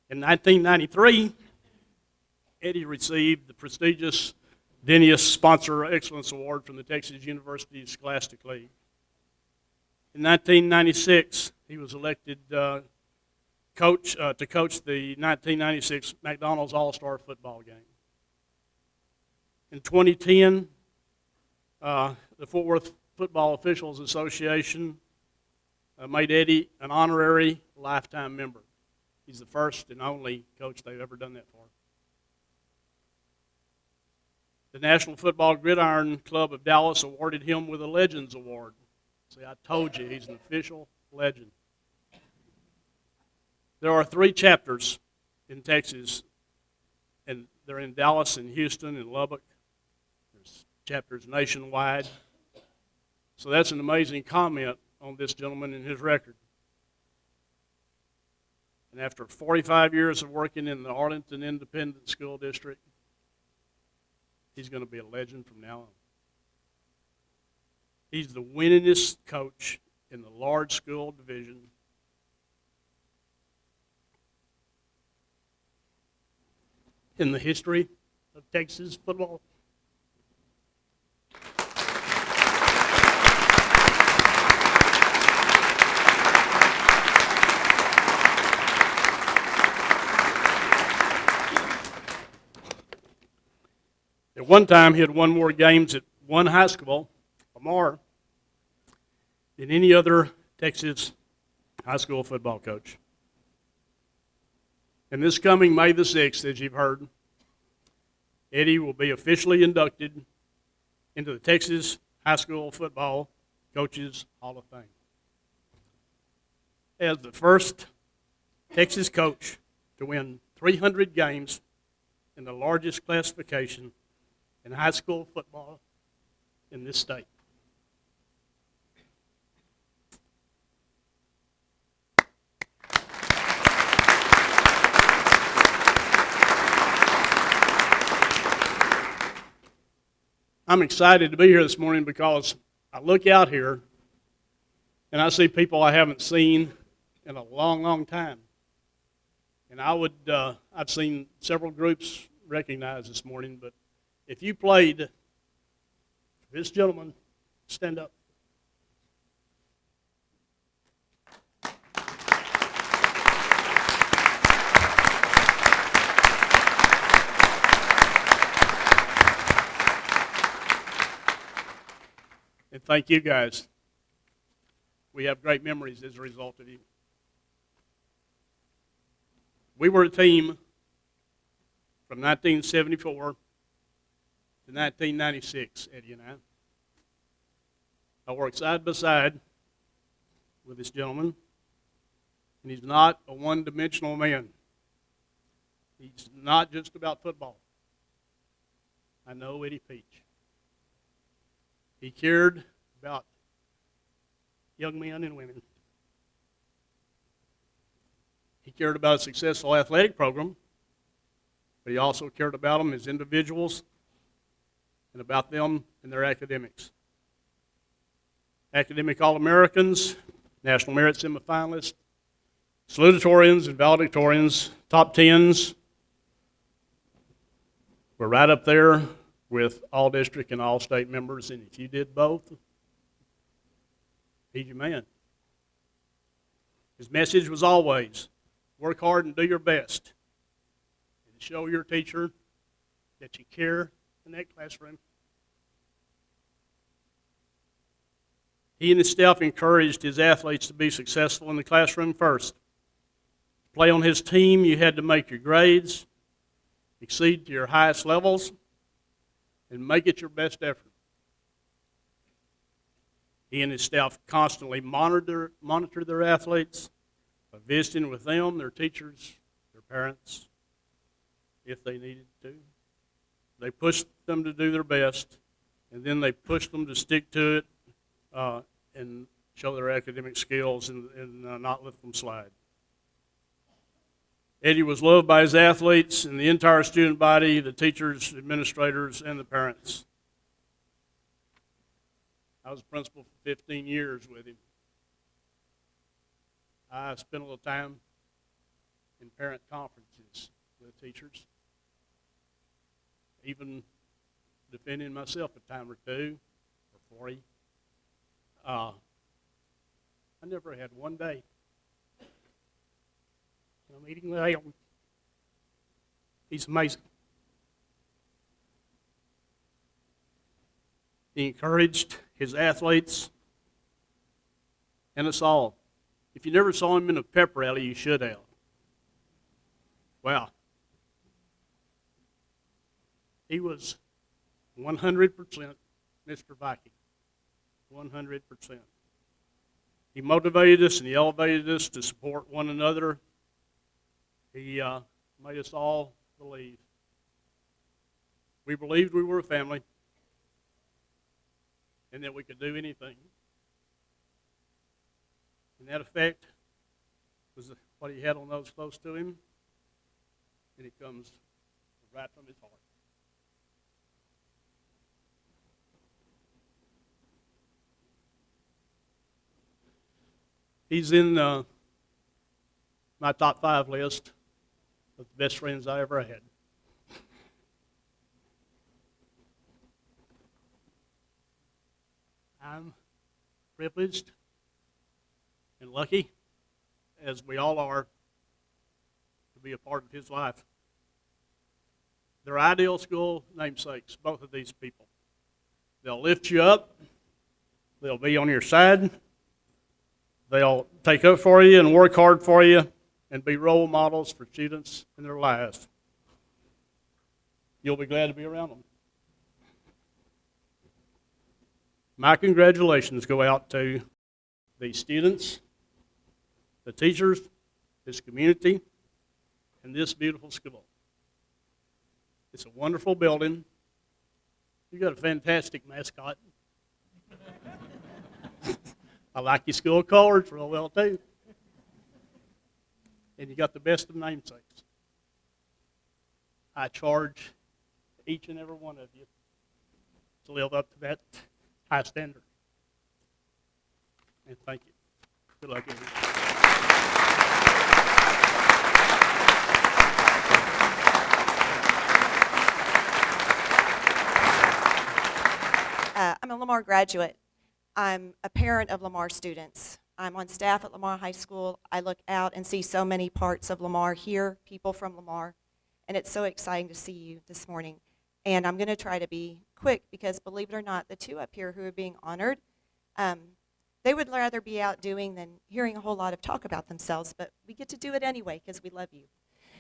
In 1993, Eddy received the prestigious Dennis Sponsor Excellence Award from the Texas University Scholastic League. In 1996, he was elected to coach the 1996 McDonald's All-Star Football Game. In 2010, the Fort Worth Football Officials Association made Eddy an honorary lifetime member. He's the first and only coach they've ever done that for. The National Football Gridiron Club of Dallas awarded him with a Legends Award. See, I told you, he's an official legend. There are 3 chapters in Texas, and they're in Dallas and Houston and Lubbock. There's chapters nationwide. So that's an amazing comment on this gentleman and his record. And after 45 years of working in the Arlington Independent School District, he's going to be a legend from now on. He's the winningest coach in the large school division in the history of Texas football. At one time, he had won more games at one high school, Lamar, than any other Texas high school football coach. And this coming May the 6th, as you've heard, Eddy will be officially inducted into the Texas High School Football Coaches Hall of Fame as the first Texas coach to win 300 games in the largest classification in high school football in this state. I'm excited to be here this morning because I look out here and I see people I haven't seen in a long, long time. And I've seen several groups recognized this morning, but if you played this gentleman, stand up. And thank you guys. We have great memories as a result of you. We were a team from 1974 to 1996, Eddy and I worked side by side with this gentleman, and he's not a one-dimensional man. He's not just about football. I know Eddy Peach. He cared about young men and women. He cared about a successful athletic program, but he also cared about them as individuals and about them and their academics. Academic All-Americans, National Merit semifinalists, salutatorians and valedictorians, top tens. We're right up there with all district and all state members, and if you did both, he's your man. His message was always, work hard and do your best, and show your teacher that you care in that classroom. He and his staff encouraged his athletes to be successful in the classroom first, play on his team, you had to make your grades, exceed to your highest levels, and make it your best effort. He and his staff constantly monitor their athletes by visiting with them, their teachers, their parents, if they needed to. They pushed them to do their best, and then they pushed them to stick to it and show their academic skills and not let them slide. Eddy was loved by his athletes and the entire student body, the teachers, administrators, and the parents. I was principal for 15 years with him. I spent a little time in parent conferences with teachers, even defending myself a time or two or 40. I never had one day in a meeting with him. He's amazing. He encouraged his athletes and us all. If you never saw him in a pep rally, you should have. Wow. He was 100% Mr. Viking. 100%. He motivated us and he elevated us to support one another. He made us all believe. We believed we were a family and that we could do anything. And that effect was what he had on those close to him, and it comes right from his heart. He's in my top 5 list of the best friends I ever had. I'm privileged and lucky, as we all are, to be a part of his life. They're ideal school namesakes, both of these people. They'll lift you up. They'll be on your side. They'll take up for you and work hard for you and be role models for students in their lives. You'll be glad to be around them. My congratulations go out to these students, the teachers, this community, and this beautiful school. It's a wonderful building. You got a fantastic mascot. I like your school colors real well too. And you got the best of namesakes. I charge each and every one of you to live up to that high standard. And thank you. Good luck, everyone. I'm a Lamar graduate. I'm a parent of Lamar students. I'm on staff at Lamar High School. I look out and see so many parts of Lamar here, people from Lamar, and it's so exciting to see you this morning. And I'm going to try to be quick because, believe it or not, the two up here who are being honored, they would rather be out doing than hearing a whole lot of talk about themselves, but we get to do it anyway because we love you.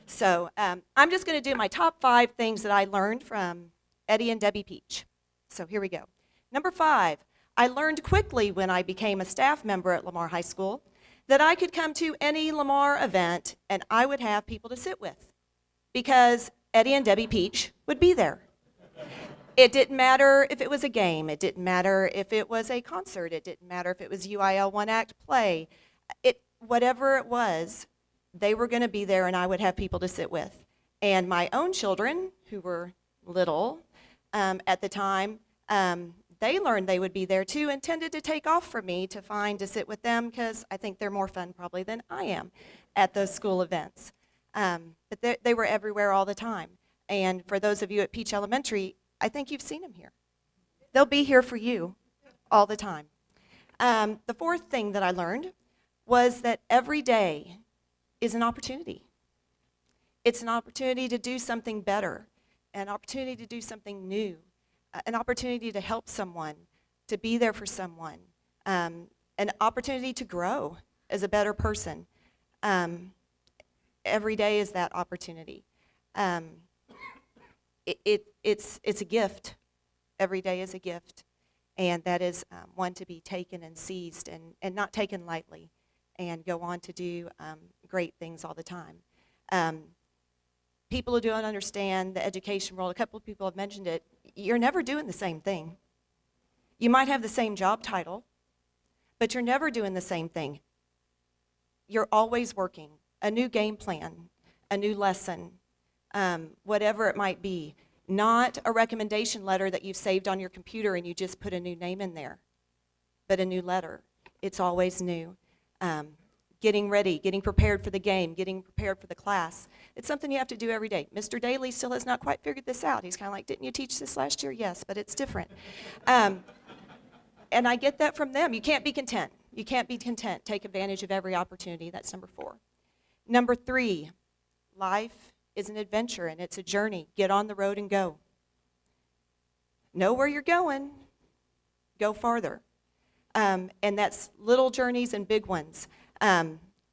So I'm just going to do my top 5 things that I learned from Eddy and Debbie Peach. So here we go. Number 5, I learned quickly when I became a staff member at Lamar High School that I could come to any Lamar event and I would have people to sit with because Eddy and Debbie Peach would be there. It didn't matter if it was a game. It didn't matter if it was a concert. It didn't matter if it was UIL one-act play. Whatever it was, they were going to be there and I would have people to sit with. And my own children, who were little at the time, they learned they would be there too and tended to take off for me to sit with them because I think they're more fun probably than I am at those school events. But they were everywhere all the time. And for those of you at Peach Elementary, I think you've seen them here. They'll be here for you all the time. The 4th thing that I learned was that every day is an opportunity. It's an opportunity to do something better, an opportunity to do something new, an opportunity to help someone, to be there for someone, an opportunity to grow as a better person. every day is that opportunity. It's a gift. Every day is a gift. And that is one to be taken and seized and not taken lightly, and go on to do great things all the time. People who don't understand the education world, a couple of people have mentioned it, you're never doing the same thing. You might have the same job title, but you're never doing the same thing. You're always working. A new game plan, a new lesson, whatever it might be. Not a recommendation letter that you've saved on your computer and you just put a new name in there, but a new letter. It's always new. Getting ready, getting prepared for the game, getting prepared for the class. It's something you have to do every day. Mr. Dailey still has not quite figured this out. He's kind of like, didn't you teach this last year? Yes, but it's different. And I get that from them. You can't be content. You can't be content. Take advantage of every opportunity. That's number 4. Number 3, life is an adventure and it's a journey. Get on the road and go. Know where you're going. Go farther. And that's little journeys and big ones.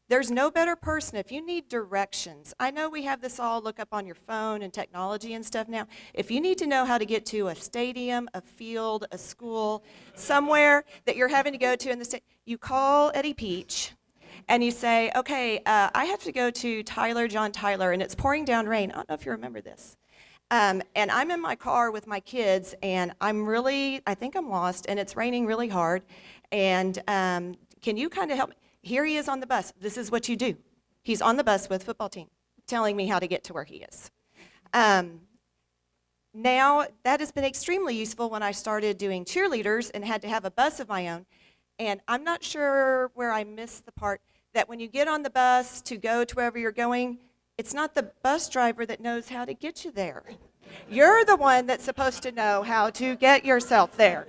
There's no better person if you need directions. I know we have this all look up on your phone and technology and stuff now. If you need to know how to get to a stadium, a field, a school, somewhere that you're having to go to in the state, you call Eddy Peach and you say, okay, I have to go to John Tyler, and it's pouring down rain. I don't know if you remember this. And I'm in my car with my kids, and I think I'm lost, and it's raining really hard. And can you kind of help me? Here he is on the bus. This is what you do. He's on the bus with football team, telling me how to get to where he is. Now, that has been extremely useful when I started doing cheerleaders and had to have a bus of my own. And I'm not sure where I missed the part that when you get on the bus to go to wherever you're going, it's not the bus driver that knows how to get you there. You're the one that's supposed to know how to get yourself there.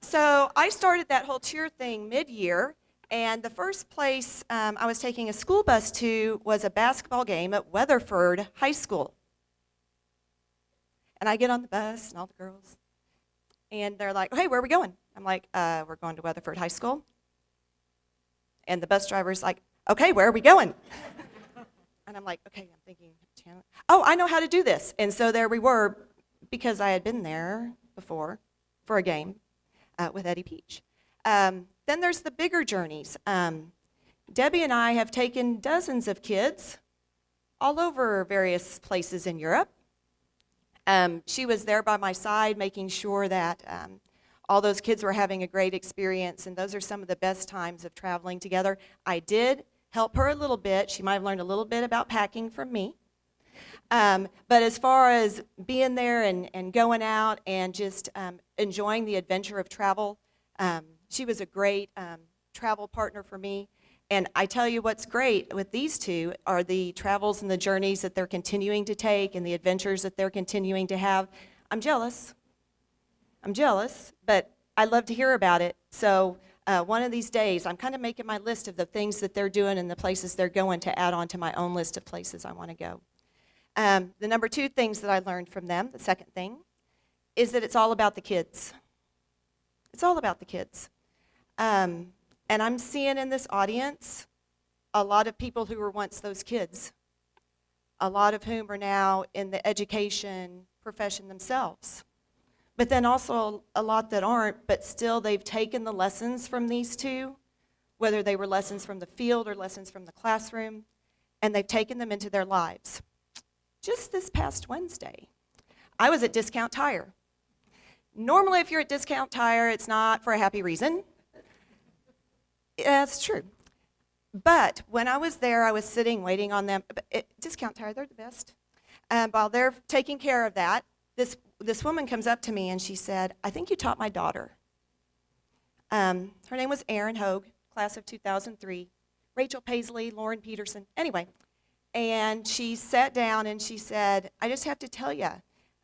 So I started that whole cheer thing mid-year. And the first place I was taking a school bus to was a basketball game at Weatherford High School. And I get on the bus and all the girls, and they're like, hey, where are we going? I'm like, we're going to Weatherford High School. And the bus driver's like, okay, where are we going? And I'm like, okay, I'm thinking, oh, I know how to do this. And so there we were, because I had been there before for a game with Eddy Peach. Then there's the bigger journeys. Debbie and I have taken dozens of kids all over various places in Europe. She was there by my side making sure that all those kids were having a great experience, and those are some of the best times of traveling together. I did help her a little bit. She might have learned a little bit about packing from me. But as far as being there and going out and just enjoying the adventure of travel, she was a great travel partner for me. And I tell you what's great with these two are the travels and the journeys that they're continuing to take and the adventures that they're continuing to have. I'm jealous, but I love to hear about it. So one of these days, I'm kind of making my list of the things that they're doing and the places they're going to add on to my own list of places I want to go. The number 2 things that I learned from them, the second thing, is that it's all about the kids. It's all about the kids. And I'm seeing in this audience a lot of people who were once those kids, a lot of whom are now in the education profession themselves. But then also a lot that aren't, but still they've taken the lessons from these two, whether they were lessons from the field or lessons from the classroom, and they've taken them into their lives. Just this past Wednesday, I was at Discount Tire. Normally, if you're at Discount Tire, it's not for a happy reason. That's true. But when I was there, I was sitting waiting on them. Discount Tire, they're the best. While they're taking care of that, this woman comes up to me and she said, I think you taught my daughter. Her name was Erin Hogue, class of 2003. Rachel Paisley, Lauren Peterson. Anyway, and she sat down and she said, I just have to tell you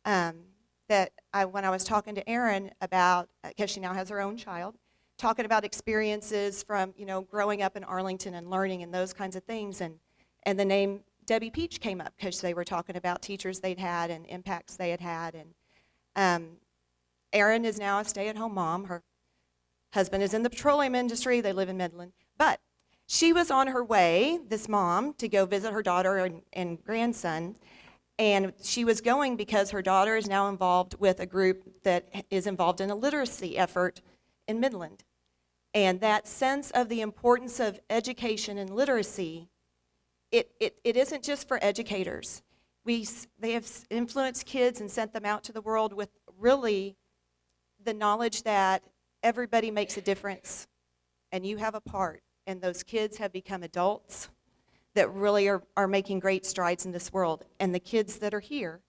that when I was talking to Erin about, because she now has her own child, talking about experiences from, growing up in Arlington and learning and those kinds of things, and the name Debbie Peach came up because they were talking about teachers they'd had and impacts they had had. And Erin is now a stay-at-home mom. Her husband is in the petroleum industry. They live in Midland. But She was on her way, this mom, to go visit her daughter and grandson, and she was going because her daughter is now involved with a group that is involved in a literacy effort in Midland. And that sense of the importance of education and literacy, it isn't just for educators. They have influenced kids and sent them out to the world with really the knowledge that everybody makes a difference, and you have a part, and those kids have become adults that really are making great strides in this world. And the kids that are here,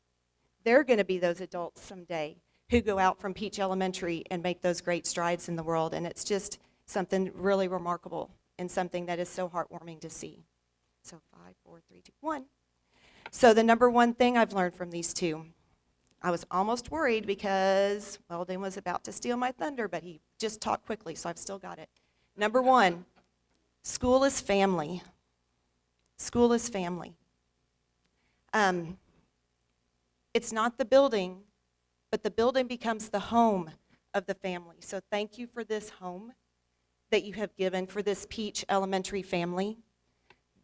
they're going to be those adults someday who go out from Peach Elementary and make those great strides in the world. And it's just something really remarkable and something that is so heartwarming to see. So 5, 4, 3, 2, 1. So the number one thing I've learned from these two, I was almost worried because Weldon was about to steal my thunder, but he just talked quickly, so I've still got it. Number one, school is family. School is family. It's not the building, but the building becomes the home of the family. So thank you for this home that you have given for this Peach Elementary family.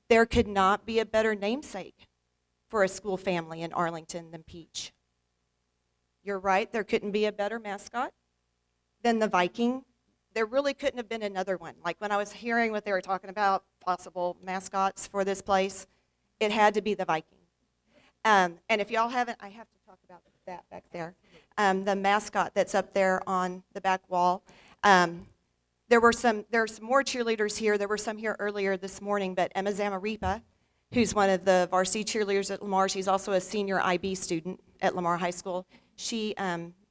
There could not be a better namesake for a school family in Arlington than Peach. You're right, there couldn't be a better mascot than the Viking. There really couldn't have been another one. Like when I was hearing what they were talking about, possible mascots for this place, it had to be the Viking. And if y'all haven't, I have to talk about that back there. The mascot that's up there on the back wall. There's some more cheerleaders here. There were some here earlier this morning, but Emma Zamaripa, who's one of the varsity cheerleaders at Lamar, she's also a senior IB student at Lamar High School. She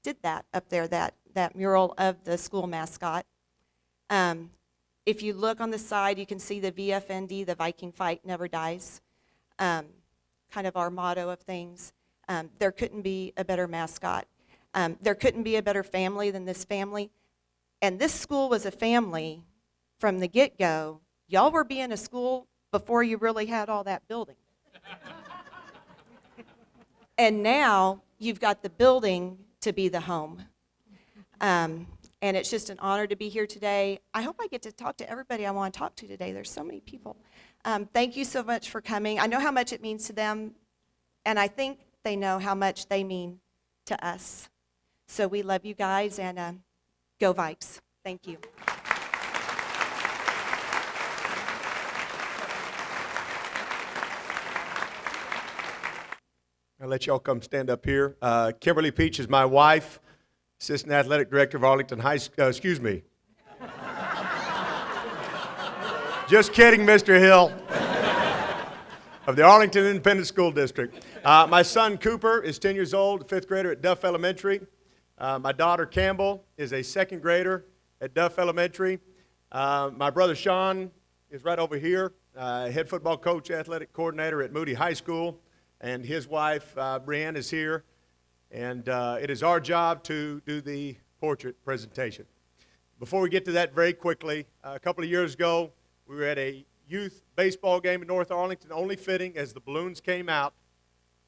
did that up there, that mural of the school mascot. If you look on the side, you can see the VFND, the Viking fight never dies, kind of our motto of things. There couldn't be a better mascot. There couldn't be a better family than this family. And this school was a family from the get-go. Y'all were being a school before you really had all that building. And now you've got the building to be the home. And it's just an honor to be here today. I hope I get to talk to everybody I want to talk to today. There's so many people. Thank you so much for coming. I know how much it means to them, and I think they know how much they mean to us. So we love you guys, and go Vikes. Thank you. I'll let y'all come stand up here. Kimberly Peach is my wife, Assistant Athletic Director of Arlington High School. Excuse me. Just kidding, Mr. Hill. Of the Arlington Independent School District. My son Cooper is 10 years old, 5th grader at Duff Elementary. My daughter Campbell is a 2nd grader at Duff Elementary. My brother Shawn is right over here, head football coach, athletic coordinator at Moody High School. And his wife, Brianne, is here. And it is our job to do the portrait presentation. Before we get to that very quickly, a couple of years ago, we were at a youth baseball game in North Arlington, only fitting as the balloons came out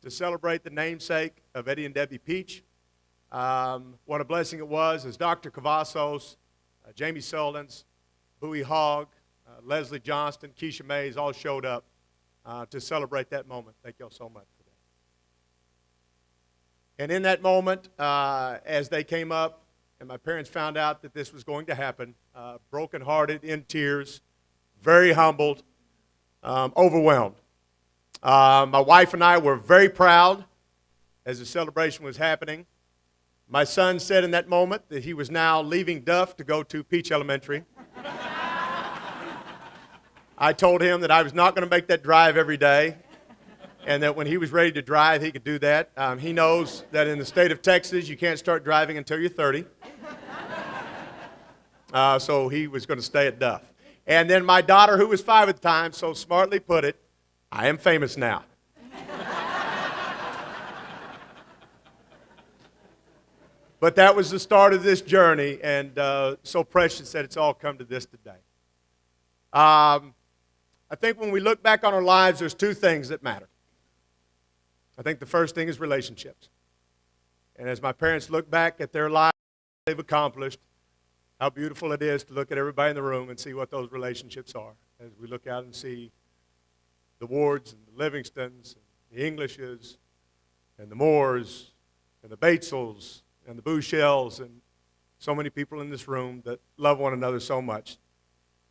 to celebrate the namesake of Eddy and Debbie Peach. What a blessing it was as Dr. Cavazos, Jamie Seldens, Bowie Hogg, Leslie Johnston, Keisha Mays all showed up to celebrate that moment. Thank y'all so much for that. And in that moment, as they came up and my parents found out that this was going to happen, brokenhearted, in tears, very humbled, overwhelmed. My wife and I were very proud as the celebration was happening. My son said in that moment that he was now leaving Duff to go to Peach Elementary. I told him that I was not going to make that drive every day, and that when he was ready to drive, he could do that. He knows that in the state of Texas, you can't start driving until you're 30. So he was going to stay at Duff. And then my daughter, who was 5 at the time, so smartly put it, I am famous now. But that was the start of this journey, and so precious that it's all come to this today. I think when we look back on our lives, there's 2 things that matter. I think the first thing is relationships. And as my parents look back at their lives, they've accomplished, how beautiful it is to look at everybody in the room and see what those relationships are. as we look out and see the Wards and the Livingstons, and the Englishes, and the Moores, and the Batesels, and the Bouchells, and so many people in this room that love one another so much.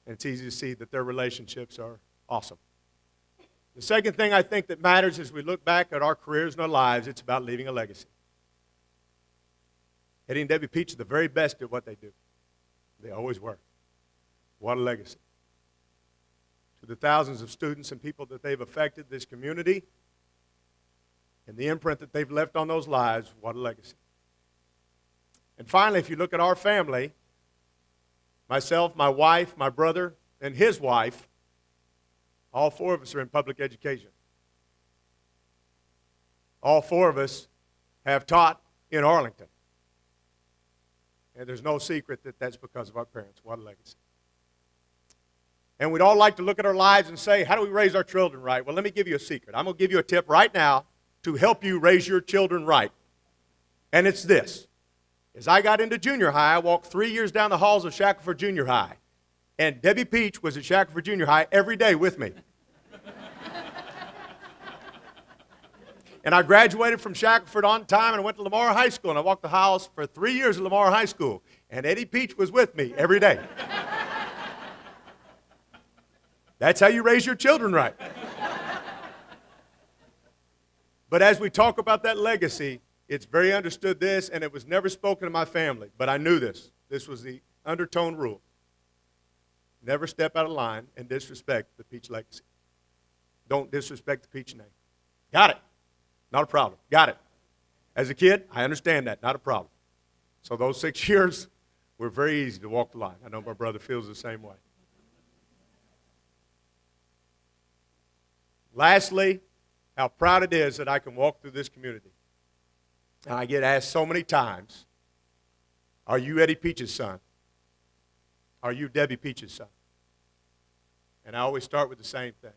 And it's easy to see that their relationships are awesome. The second thing I think that matters as we look back at our careers and our lives, it's about leaving a legacy. Eddy and Debbie Peach are the very best at what they do. They always were. What a legacy. To the thousands of students and people that they've affected this community and the imprint that they've left on those lives, what a legacy. And finally, if you look at our family, myself, my wife, my brother, and his wife, all four of us are in public education. All four of us have taught in Arlington. And there's no secret that that's because of our parents. What a legacy. And we'd all like to look at our lives and say, how do we raise our children right? Well, let me give you a secret. I'm going to give you a tip right now to help you raise your children right. And it's this. As I got into junior high, I walked 3 years down the halls of Shackelford Junior High. And Debbie Peach was at Shackelford Junior High every day with me. And I graduated from Shackelford on time and went to Lamar High School. And I walked the halls for 3 years at Lamar High School. And Eddy Peach was with me every day. That's how you raise your children right. But as we talk about that legacy, it's very understood this, and it was never spoken in my family, but I knew this. This was the undertone rule. Never step out of line and disrespect the Peach legacy. Don't disrespect the Peach name. Got it. Not a problem. Got it. As a kid, I understand that. Not a problem. So those 6 years were very easy to walk the line. I know my brother feels the same way. Lastly, how proud it is that I can walk through this community. And I get asked so many times, are you Eddy Peach's son? Are you Debbie Peach's son? And I always start with the same thing.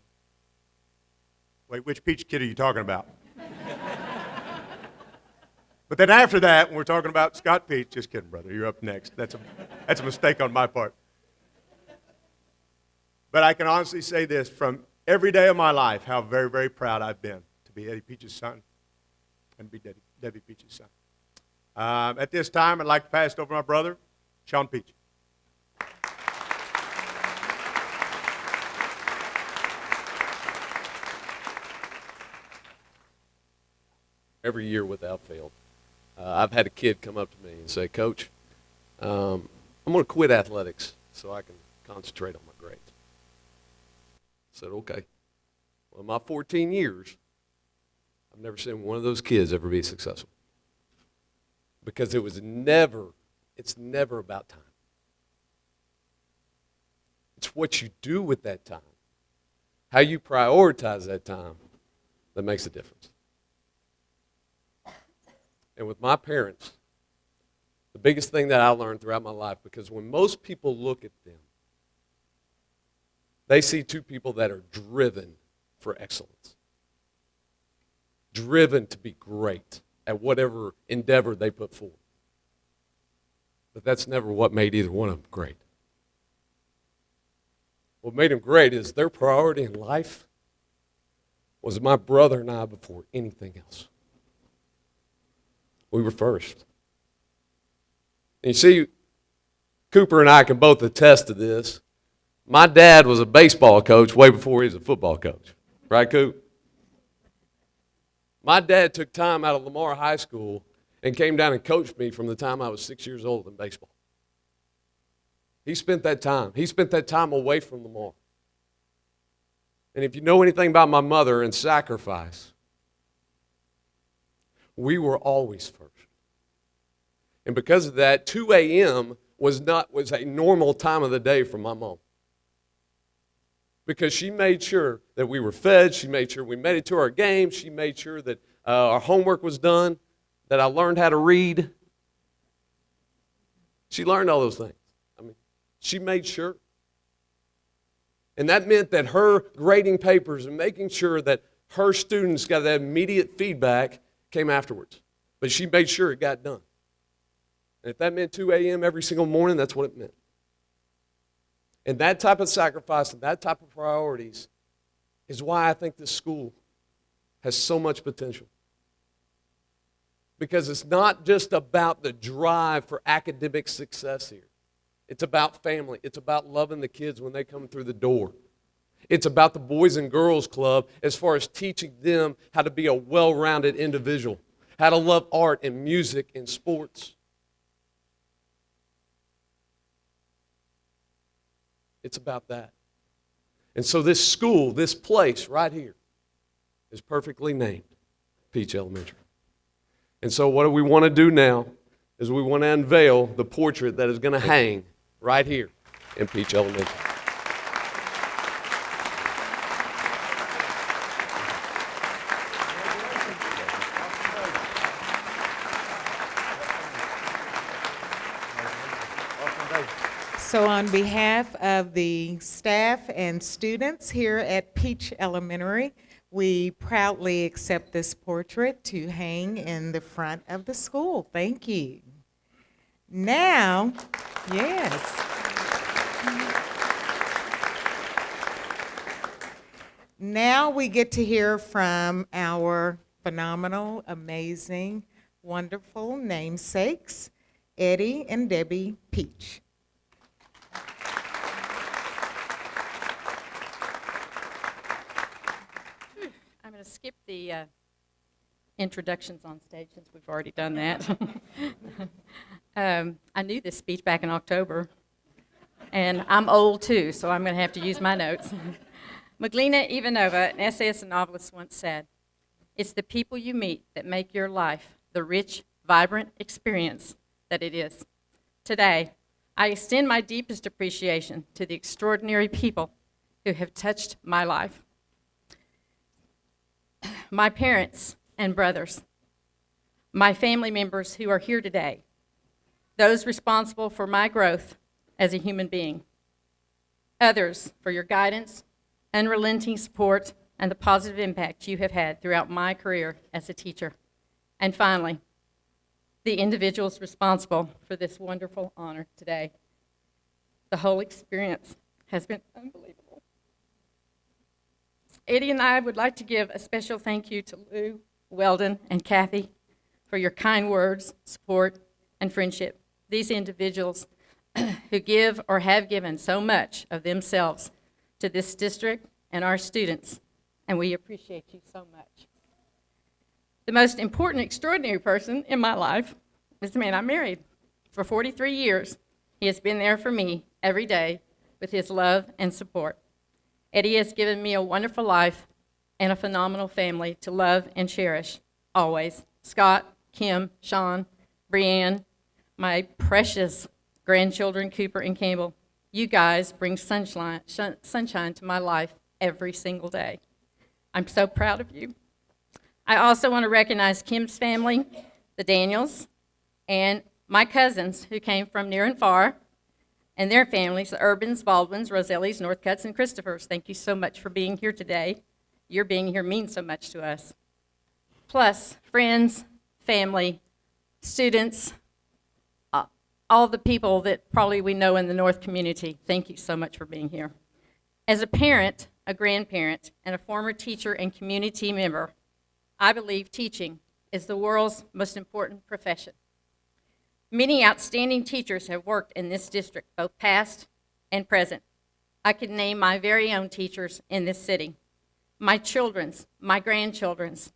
Wait, which Peach kid are you talking about? But then after that, when we're talking about Scott Peach, just kidding, brother, you're up next. That's a mistake on my part. But I can honestly say this, from every day of my life, how very, very proud I've been to be Eddy Peach's son and be Debbie Peach's son. At this time, I'd like to pass it over to my brother, Shawn Peach. Every year without fail, I've had a kid come up to me and say, Coach, I'm going to quit athletics so I can concentrate on my grades. I said, okay. Well, in my 14 years, I've never seen one of those kids ever be successful. Because it's never about time. It's what you do with that time, how you prioritize that time that makes a difference. And with my parents, the biggest thing that I learned throughout my life, because when most people look at them, they see two people that are driven for excellence, driven to be great at whatever endeavor they put forward. But that's never what made either one of them great. What made them great is their priority in life was my brother and I before anything else. We were first. And you see, Cooper and I can both attest to this. My dad was a baseball coach way before he was a football coach. Right, Coop? My dad took time out of Lamar High School and came down and coached me from the time I was 6 years old in baseball. He spent that time. He spent that time away from Lamar. And if you know anything about my mother and sacrifice, we were always first. And because of that, 2 a.m. was a normal time of the day for my mom. Because she made sure that we were fed, she made sure we made it to our games, she made sure that our homework was done, that I learned how to read. She learned all those things. She made sure. And that meant that her grading papers and making sure that her students got that immediate feedback came afterwards. But she made sure it got done. And if that meant 2 a.m. every single morning, that's what it meant. And that type of sacrifice and that type of priorities is why I think this school has so much potential. Because it's not just about the drive for academic success here. It's about family. It's about loving the kids when they come through the door. It's about the Boys and Girls Club as far as teaching them how to be a well-rounded individual, how to love art and music and sports. It's about that. And so this school, this place right here, is perfectly named Peach Elementary. And so what we want to do now is we want to unveil the portrait that is going to hang right here in Peach Elementary. So on behalf of the staff and students here at Peach Elementary, we proudly accept this portrait to hang in the front of the school. Thank you. Now, yes. Now we get to hear from our phenomenal, amazing, wonderful namesakes, Eddy and Debbie Peach. I'm going to skip the introductions on stage since we've already done that. I knew this speech back in October, and I'm old too, so I'm going to have to use my notes. Maglina Ivanova, an essayist and novelist, once said, "It's the people you meet that make your life the rich, vibrant experience that it is." Today, I extend my deepest appreciation to the extraordinary people who have touched my life. My parents and brothers, my family members who are here today, those responsible for my growth as a human being, others for your guidance, unrelenting support, and the positive impact you have had throughout my career as a teacher. And finally, the individuals responsible for this wonderful honor today. The whole experience has been unbelievable. Eddy and I would like to give a special thank you to Lou, Weldon, and Kathi for your kind words, support, and friendship. These individuals who give or have given so much of themselves to this district and our students, and we appreciate you so much. The most important, extraordinary person in my life is the man I married. For 43 years, he has been there for me every day with his love and support. Eddy has given me a wonderful life and a phenomenal family to love and cherish, always. Scott, Kim, Shawn, Brianne, my precious grandchildren, Cooper and Campbell, you guys bring sunshine to my life every single day. I'm so proud of you. I also want to recognize Kim's family, the Daniels, and my cousins who came from near and far, and their families, the Urbans, Baldwins, Rosellis, Northcutts, and Christophers. Thank you so much for being here today. Your being here means so much to us. Plus, friends, family, students, all the people that probably we know in the North community, thank you so much for being here. As a parent, a grandparent, and a former teacher and community member, I believe teaching is the world's most important profession. Many outstanding teachers have worked in this district, both past and present. I could name my very own teachers in this city, my children's, my grandchildren's,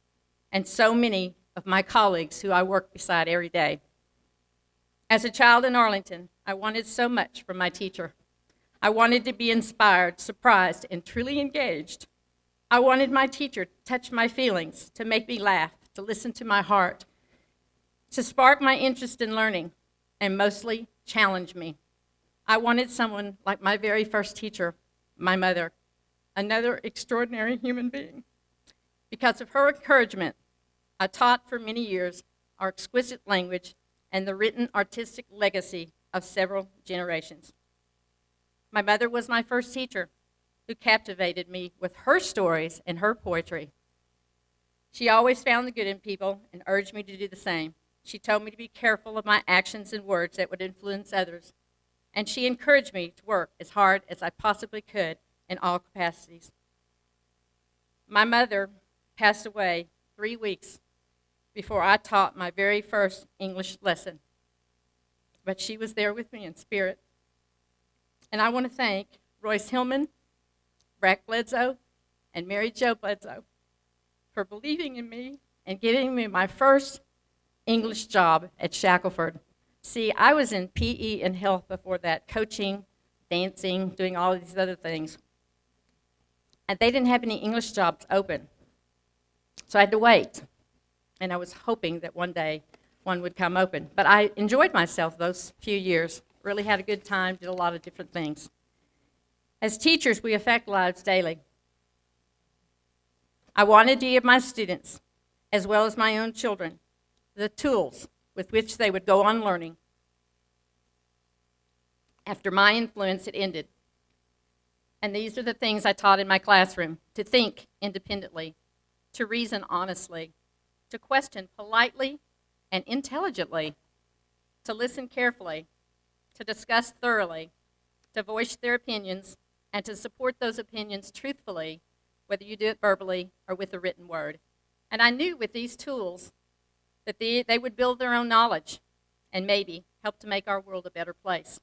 and so many of my colleagues who I work beside every day. As a child in Arlington, I wanted so much from my teacher. I wanted to be inspired, surprised, and truly engaged. I wanted my teacher to touch my feelings, to make me laugh, to listen to my heart, to spark my interest in learning, and mostly challenge me. I wanted someone like my very first teacher, my mother, another extraordinary human being. Because of her encouragement, I taught for many years our exquisite language and the written artistic legacy of several generations. My mother was my first teacher who captivated me with her stories and her poetry. She always found the good in people and urged me to do the same. She told me to be careful of my actions and words that would influence others. and she encouraged me to work as hard as I possibly could in all capacities. My mother passed away 3 weeks before I taught my very first English lesson, but she was there with me in spirit. And I want to thank Royce Hillman, Brack Bledsoe, and Mary Jo Bledsoe for believing in me and giving me my first English job at Shackelford. See, I was in PE and health before that, coaching, dancing, doing all of these other things. And they didn't have any English jobs open. So I had to wait. And I was hoping that one day one would come open. But I enjoyed myself those few years. Really had a good time, did a lot of different things. As teachers, we affect lives daily. I wanted to give my students, as well as my own children, the tools with which they would go on learning after my influence had ended. And these are the things I taught in my classroom: to think independently, to reason honestly, to question politely and intelligently, to listen carefully, to discuss thoroughly, to voice their opinions, and to support those opinions truthfully, whether you do it verbally or with a written word. And I knew with these tools that they would build their own knowledge and maybe help to make our world a better place.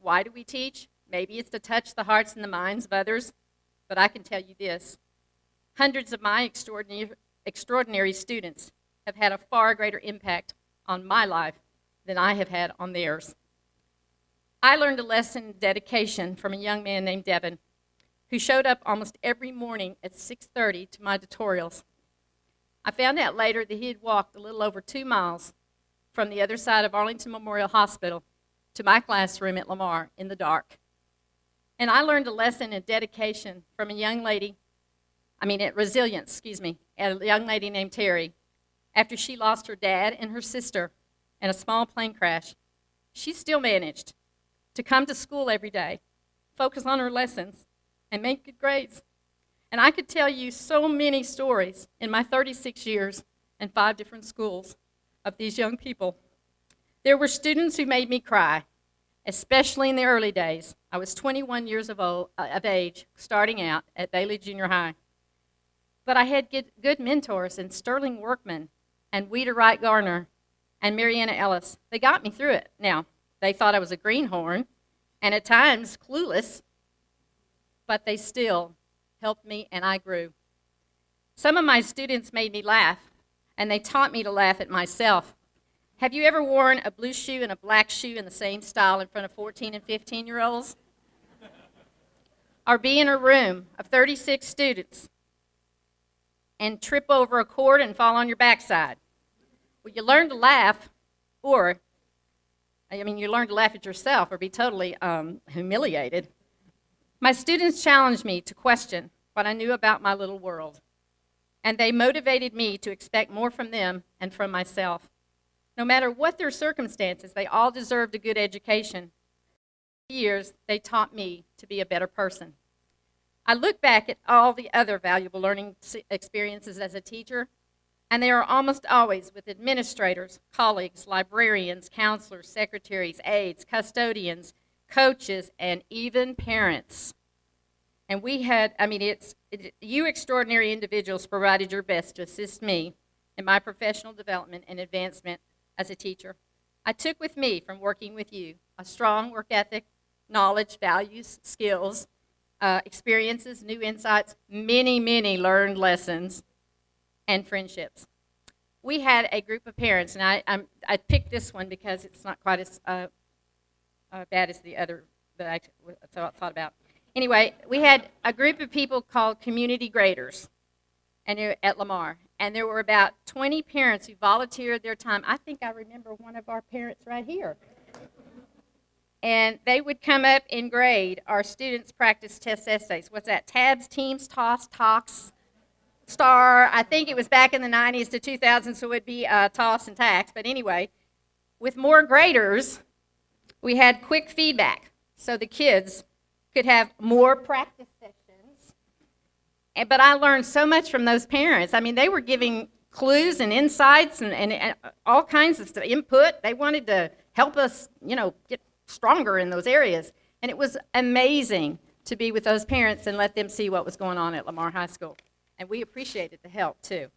Why do we teach? Maybe it's to touch the hearts and the minds of others, but I can tell you this: hundreds of my extraordinary students have had a far greater impact on my life than I have had on theirs. I learned a lesson in dedication from a young man named Devin, who showed up almost every morning at 6:30 to my tutorials. I found out later that he had walked a little over 2 miles from the other side of Arlington Memorial Hospital to my classroom at Lamar in the dark. And I learned a lesson in dedication from a young lady, resilience, a young lady named Terry. After she lost her dad and her sister in a small plane crash, she still managed to come to school every day, focus on her lessons, and make good grades. And I could tell you so many stories in my 36 years and 5 different schools of these young people. There were students who made me cry, especially in the early days. I was 21 years of age, starting out at Dailey Junior High. But I had good mentors in Sterling Workman and Weeda Wright Garner and Mariana Ellis. They got me through it. Now, they thought I was a greenhorn and at times clueless, but they still helped me and I grew. Some of my students made me laugh, and they taught me to laugh at myself. Have you ever worn a blue shoe and a black shoe in the same style in front of 14 and 15-year-olds? Or be in a room of 36 students and trip over a cord and fall on your backside? Well, you learn to laugh, you learn to laugh at yourself or be totally humiliated. My students challenged me to question what I knew about my little world, and they motivated me to expect more from them and from myself. No matter what their circumstances, they all deserved a good education. For years, they taught me to be a better person. I look back at all the other valuable learning experiences as a teacher, and they are almost always with administrators, colleagues, librarians, counselors, secretaries, aides, custodians, coaches, and even parents. And we had, you extraordinary individuals provided your best to assist me in my professional development and advancement as a teacher. I took with me from working with you a strong work ethic, knowledge, values, skills, experiences, new insights, many learned lessons, and friendships. We had a group of parents, and I picked this one because it's not quite as bad as the other that I thought about. Anyway, we had a group of people called community graders at Lamar, and there were about 20 parents who volunteered their time. I think I remember one of our parents right here. And they would come up and grade our students' practice test essays. What's that? Tabs, teams, toss, talks, star. I think it was back in the 90s to 2000, so it would be toss and tax. But anyway, with more graders, we had quick feedback, so the kids could have more practice sessions. But I learned so much from those parents. They were giving clues and insights and all kinds of stuff, input. They wanted to help us, get stronger in those areas. And it was amazing to be with those parents and let them see what was going on at Lamar High School. And we appreciated the help, too.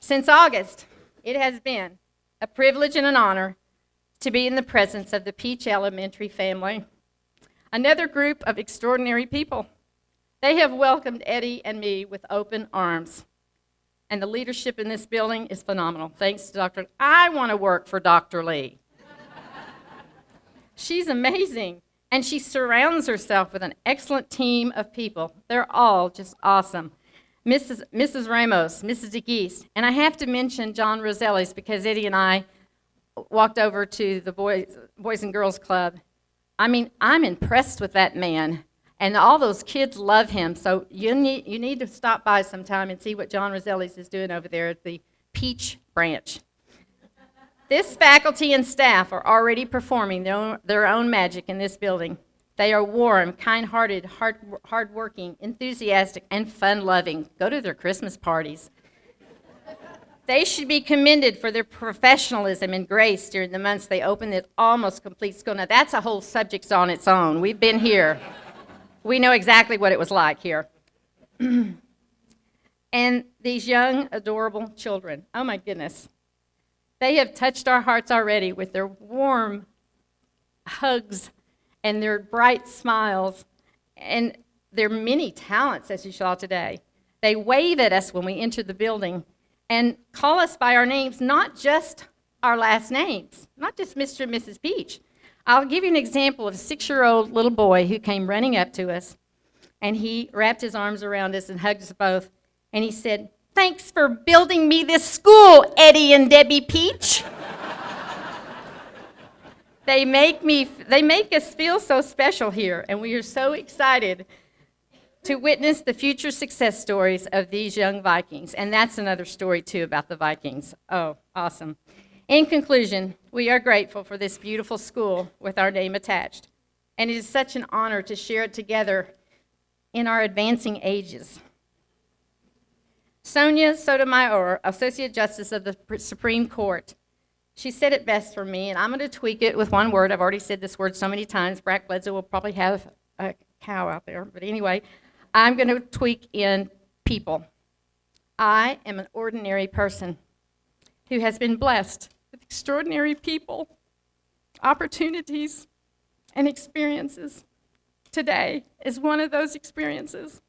Since August, it has been a privilege and an honor to be in the presence of the Peach Elementary family, another group of extraordinary people. They have welcomed Eddy and me with open arms. And the leadership in this building is phenomenal. Thanks to Dr. I want to work for Dr. Lee. She's amazing. And she surrounds herself with an excellent team of people. They're all just awesome. Mrs. Ramos, Mrs. DeGeese, and I have to mention John Roselli's because Eddy and I walked over to the Boys and Girls Club. I mean, I'm impressed with that man, and all those kids love him. So you need to stop by sometime and see what John Roselli's is doing over there at the Peach branch. This faculty and staff are already performing their own magic in this building. They are warm, kind-hearted, hard-working, enthusiastic, and fun-loving. Go to their Christmas parties. They should be commended for their professionalism and grace during the months they open this almost complete school. Now, that's a whole subject on its own. We've been here. We know exactly what it was like here. And these young, adorable children, oh my goodness. They have touched our hearts already with their warm hugs and their bright smiles and their many talents, as you saw today. They wave at us when we enter the building and call us by our names, not just our last names, not just Mr. and Mrs. Peach. I'll give you an example of a 6-year-old little boy who came running up to us, and he wrapped his arms around us and hugged us both, and he said, "Thanks for building me this school, Eddy and Debbie Peach." They make us feel so special here, and we are so excited to witness the future success stories of these young Vikings. And that's another story, too, about the Vikings. Oh, awesome. In conclusion, we are grateful for this beautiful school with our name attached. And it is such an honor to share it together in our advancing ages. Sonia Sotomayor, Associate Justice of the Supreme Court, she said it best for me, and I'm going to tweak it with one word. I've already said this word so many times. Brack Bledsoe will probably have a cow out there. But anyway, I'm going to tweak in people. I am an ordinary person who has been blessed with extraordinary people, opportunities, and experiences. Today is one of those experiences.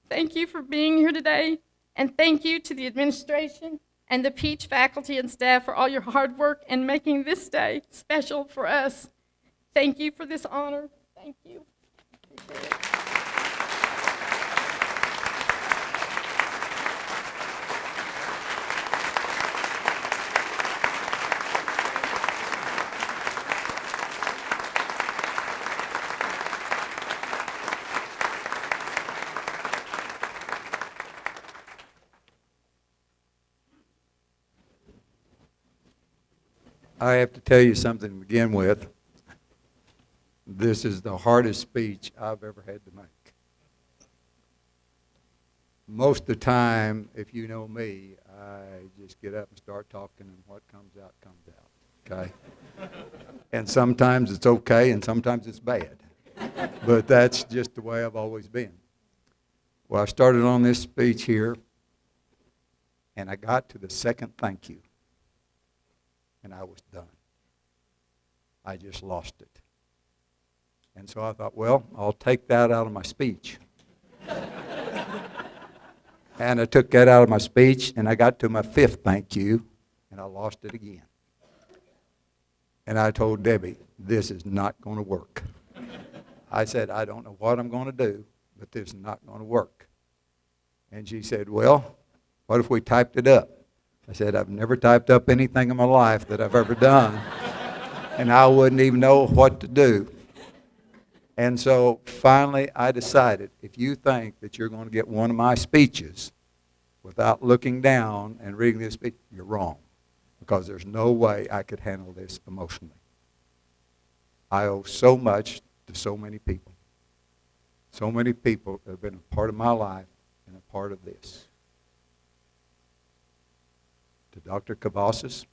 Thank you for being here today, and thank you to the administration and the Peach faculty and staff for all your hard work and making this day special for us. Thank you for this honor. Thank you. Appreciate it. I have to tell you something to begin with. This is the hardest speech I've ever had to make. Most of the time, if you know me, I just get up and start talking, and what comes out, okay? And sometimes it's okay, and sometimes it's bad. But that's just the way I've always been. Well, I started on this speech here, and I got to the second thank you. And I was done. I just lost it. And so I thought, well, I'll take that out of my speech. And I took that out of my speech, and I got to my fifth thank you, and I lost it again. And I told Debbie, this is not going to work. I said, I don't know what I'm going to do, but this is not going to work. And she said, well, what if we typed it up? I said, I've never typed up anything in my life that I've ever done, and I wouldn't even know what to do. And so finally I decided, if you think that you're going to get one of my speeches without looking down and reading this speech, you're wrong, because there's no way I could handle this emotionally. I owe so much to so many people. So many people have been a part of my life and a part of this. To Dr. Cavazos,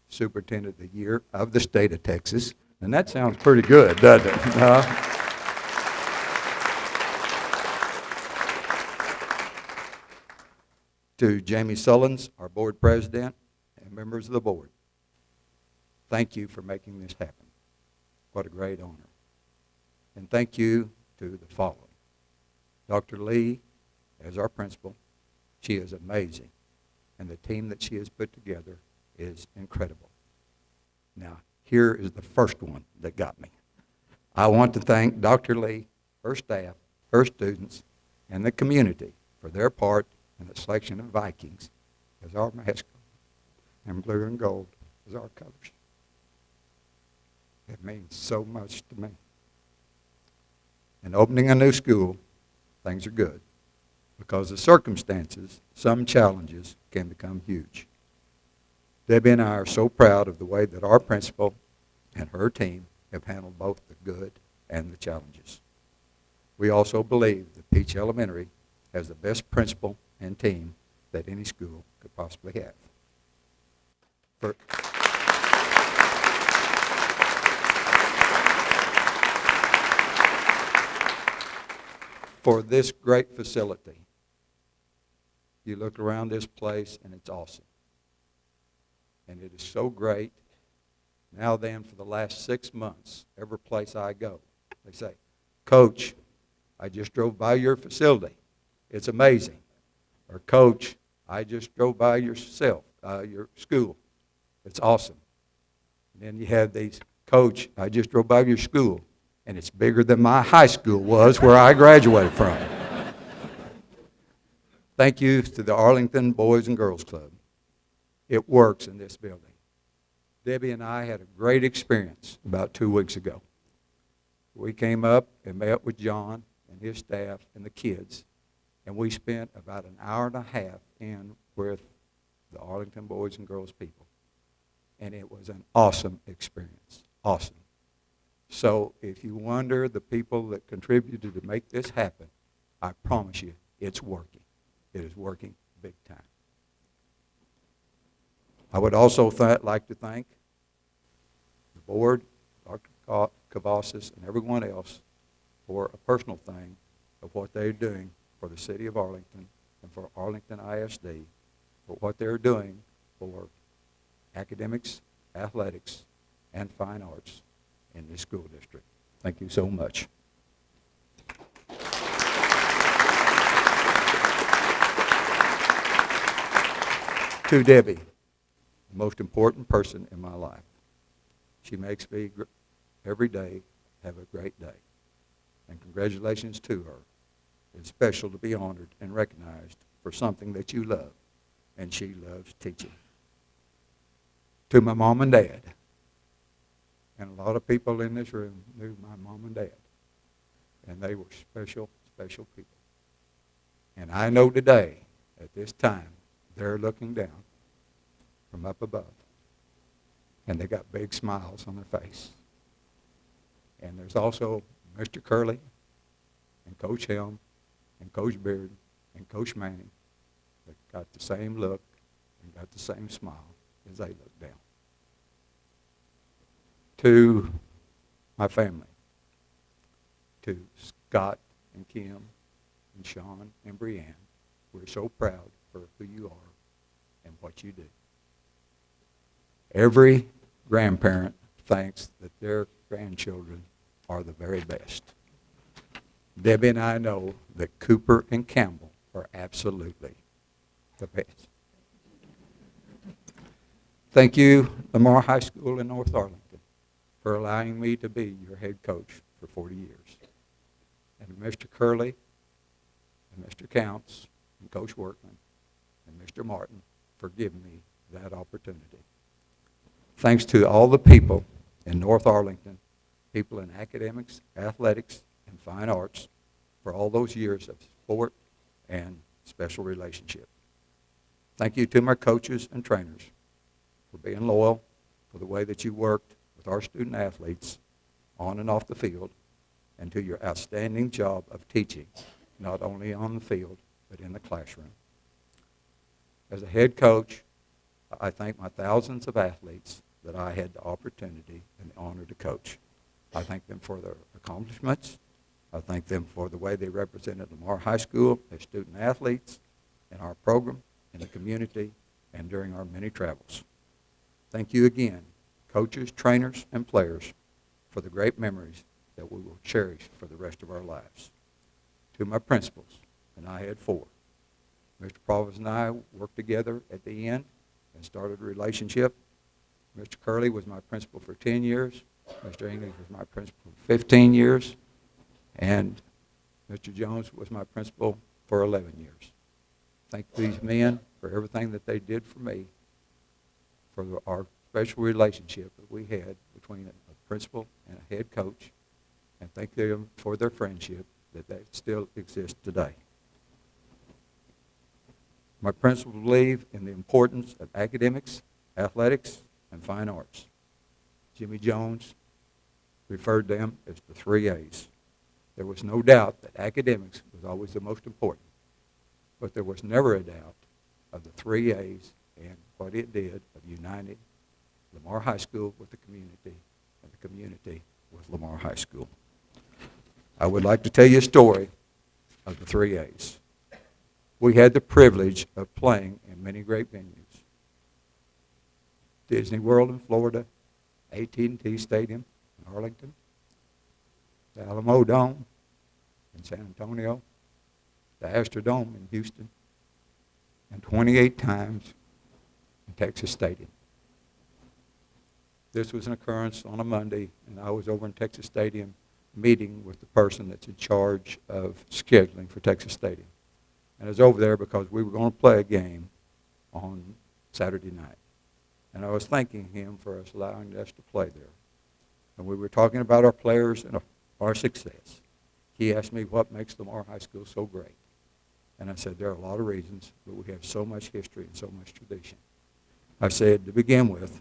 Superintendent of the Year of the state of Texas. And that sounds pretty good, doesn't it? To Jamie Sullins, our board president, and members of the board, thank you for making this happen. What a great honor. And thank you to the following. Dr. Lee, as our principal, she is amazing. And the team that she has put together is incredible. Now, here is the first one that got me. I want to thank Dr. Lee, her staff, her students, and the community for their part in the selection of Vikings as our mascot, and blue and gold as our colors. It means so much to me. In opening a new school, things are good. Because of circumstances, some challenges can become huge. Debbie and I are so proud of the way that our principal and her team have handled both the good and the challenges. We also believe that Peach Elementary has the best principal and team that any school could possibly have. For this great facility, you look around this place and it's awesome. And it is so great. Now then, for the last 6 months, every place I go, they say, Coach, I just drove by your facility. It's amazing. Or, Coach, I just drove by your school. It's awesome. And then you have these, Coach, I just drove by your school, and it's bigger than my high school was where I graduated from. Thank you to the Arlington Boys and Girls Club. It works in this building. Debbie and I had a great experience about 2 weeks ago. We came up and met with John and his staff and the kids, and we spent about an hour and a half in with the Arlington Boys and Girls people. And it was an awesome experience. Awesome. So if you wonder the people that contributed to make this happen, I promise you it's working. It is working big time. I would also like to thank the board, Dr. Cavasas, and everyone else for a personal thing of what they're doing for the city of Arlington and for Arlington ISD, for what they're doing for academics, athletics, and fine arts in this school district. Thank you so much. To Debbie, the most important person in my life. She makes me every day have a great day. And congratulations to her. It's special to be honored and recognized for something that you love, and she loves teaching. To my mom and dad, and a lot of people in this room knew my mom and dad, and they were special, special people. And I know today, at this time, they're looking down from up above, and they got big smiles on their face. And there's also Mr. Curley and Coach Helm and Coach Beard and Coach Manning that got the same look and got the same smile as they looked down. To my family, to Scott and Kim and Shawn and Brianne, we're so proud for who you are and what you do. Every grandparent thinks that their grandchildren are the very best. Debbie and I know that Cooper and Campbell are absolutely the best. Thank you, Lamar High School in North Arlington, for allowing me to be your head coach for 40 years. And Mr. Curley and Mr. Counts and Coach Workman and Mr. Martin for giving me that opportunity. Thanks to all the people in North Arlington, people in academics, athletics, and fine arts for all those years of support and special relationship. Thank you to my coaches and trainers for being loyal, for the way that you worked with our student athletes on and off the field, and to your outstanding job of teaching, not only on the field, but in the classroom. As a head coach, I thank my thousands of athletes that I had the opportunity and the honor to coach. I thank them for their accomplishments. I thank them for the way they represented Lamar High School as student athletes in our program, in the community, and during our many travels. Thank you again, coaches, trainers, and players, for the great memories that we will cherish for the rest of our lives. To my principals, and I had 4. Mr. Provost and I worked together at the end and started a relationship. Mr. Curley was my principal for 10 years. Mr. English was my principal for 15 years. And Mr. Jones was my principal for 11 years. Thank these men for everything that they did for me, for our special relationship that we had between a principal and a head coach, and thank them for their friendship that still exists today. My principals believe in the importance of academics, athletics, and fine arts. Jimmy Jones referred them as the 3 A's. There was no doubt that academics was always the most important, but there was never a doubt of the 3 A's and what it did of uniting Lamar High School with the community, and the community with Lamar High School. I would like to tell you a story of the 3 A's. We had the privilege of playing in many great venues. Disney World in Florida, AT&T Stadium in Arlington, the Alamo Dome in San Antonio, the Astrodome in Houston, and 28 times in Texas Stadium. This was an occurrence on a Monday, and I was over in Texas Stadium meeting with the person that's in charge of scheduling for Texas Stadium. And I was over there because we were going to play a game on Saturday night. And I was thanking him for us allowing us to play there. And we were talking about our players and our success. He asked me what makes Lamar High School so great. And I said, there are a lot of reasons, but we have so much history and so much tradition. I said, to begin with,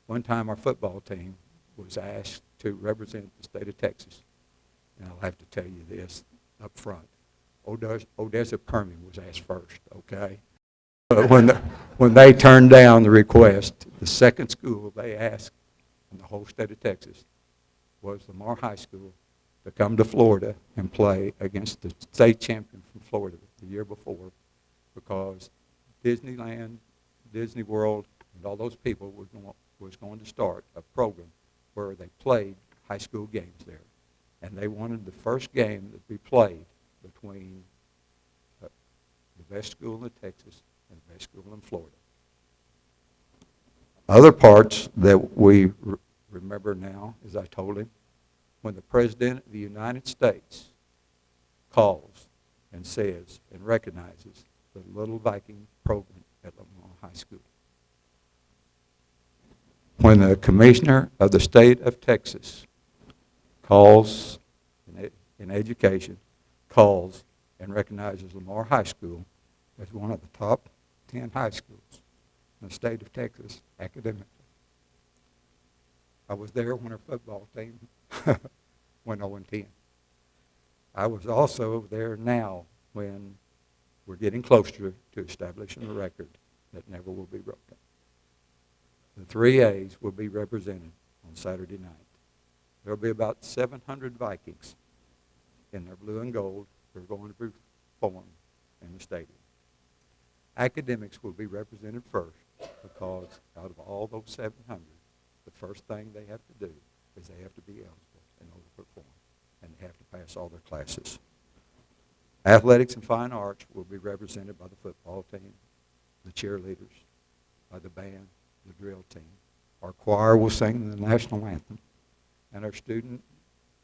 one time our football team was asked to represent the state of Texas. And I'll have to tell you this up front. Odessa Permian was asked first, okay? But when they turned down the request, the second school they asked in the whole state of Texas was Lamar High School to come to Florida and play against the state champion from Florida the year before, because Disneyland, Disney World, and all those people was going to start a program where they played high school games there. And they wanted the first game that be played between the best school in Texas and the best school in Florida. Other parts that we remember now, as I told him, when the President of the United States calls and says and recognizes the Little Viking program at Lamar High School. When the Commissioner of the State of Texas calls in education, calls and recognizes Lamar High School as one of the top 10 high schools in the state of Texas academically. I was there when our football team went 0-10. I was also there now when we're getting closer to establishing a record that never will be broken. The 3 A's will be represented on Saturday night. There will be about 700 Vikings in their blue and gold who are going to perform in the stadium. Academics will be represented first because out of all those 700, the first thing they have to do is they have to be eligible in order to perform, and they have to pass all their classes. Athletics and fine arts will be represented by the football team, the cheerleaders, by the band, the drill team. Our choir will sing the national anthem, and our student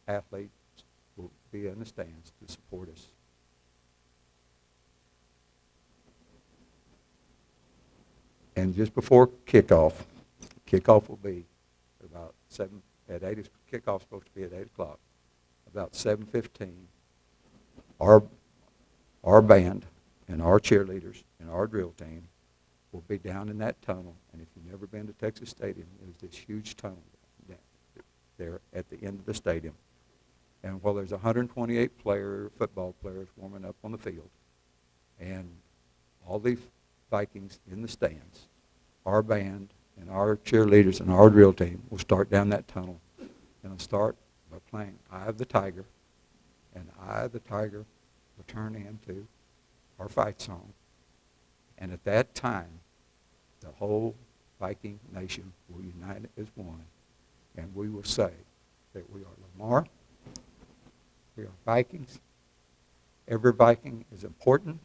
athletes will be in the stands to support us. And just before kickoff will be about 7, at 8, kickoff's supposed to be at 8 o'clock. About 7:15, our band and our cheerleaders and our drill team will be down in that tunnel. And if you've never been to Texas Stadium, there's this huge tunnel down there at the end of the stadium. And while there's 128 football players warming up on the field, and all these Vikings in the stands, our band and our cheerleaders and our drill team will start down that tunnel. And it'll start by playing Eye of the Tiger, and Eye of the Tiger will turn into our fight song. And at that time, the whole Viking nation will unite as one, and we will say that we are Lamar, we are Vikings. Every Viking is important,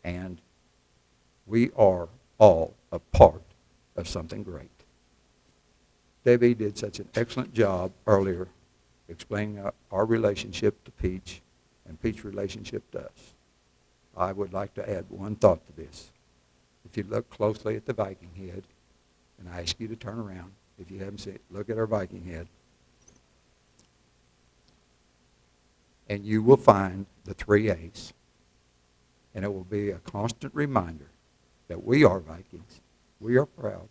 and we are all a part of something great. Debbie did such an excellent job earlier explaining our relationship to Peach and Peach's relationship to us. I would like to add one thought to this. If you look closely at the Viking head, and I ask you to turn around, if you haven't seen it, look at our Viking head, and you will find the 3 A's. And it will be a constant reminder that we are Vikings. We are proud.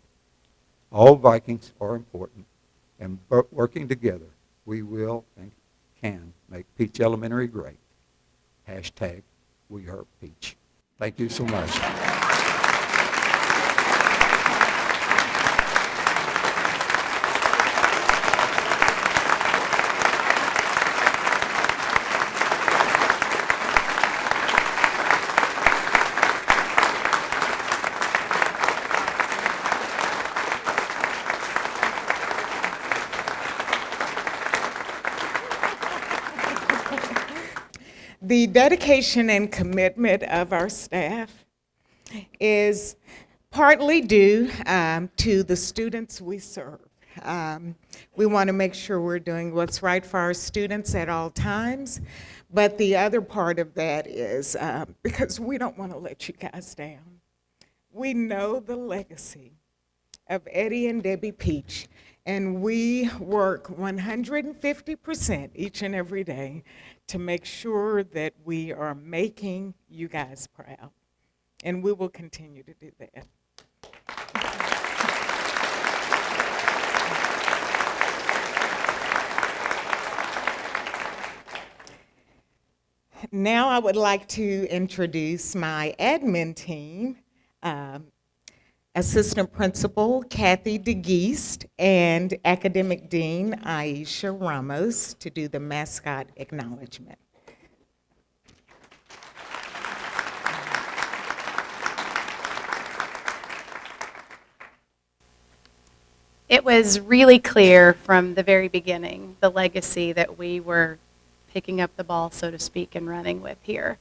All Vikings are important. And working together, we will and can make Peach Elementary great. Hashtag We Are Peach. Thank you so much. The dedication and commitment of our staff is partly due to the students we serve. We want to make sure we're doing what's right for our students at all times, but the other part of that is because we don't want to let you guys down. We know the legacy of Eddy and Debbie Peach, and we work 150% each and every day to make sure that we are making you guys proud. And we will continue to do that. Now I would like to introduce my admin team, Assistant Principal Kathi DeGeest and Academic Dean Aisha Ramos to do the Mascot Acknowledgement. It was really clear from the very beginning, the legacy that we were picking up the ball, so to speak, and running with here.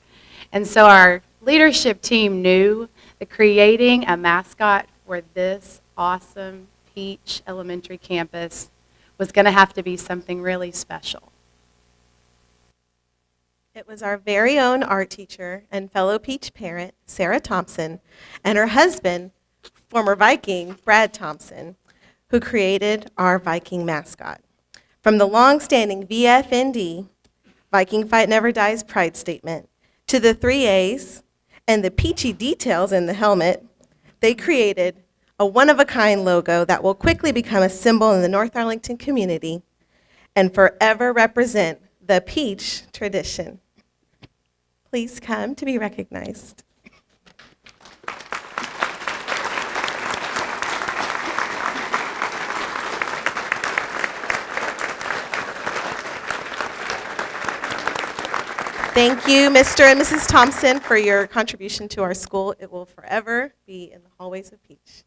And so our leadership team knew that creating a mascot for this awesome Peach Elementary campus was going to have to be something really special. It was our very own art teacher and fellow Peach parent, Sarah Thompson, and her husband, former Viking, Brad Thompson, who created our Viking mascot. From the long-standing VFND, Viking Fight Never Dies pride statement, to the 3 A's and the peachy details in the helmet, they created a one-of-a-kind logo that will quickly become a symbol in the North Arlington community and forever represent the Peach tradition. Please come to be recognized. Thank you, Mr. and Mrs. Thompson, for your contribution to our school. It will forever be in the hallways of Peach.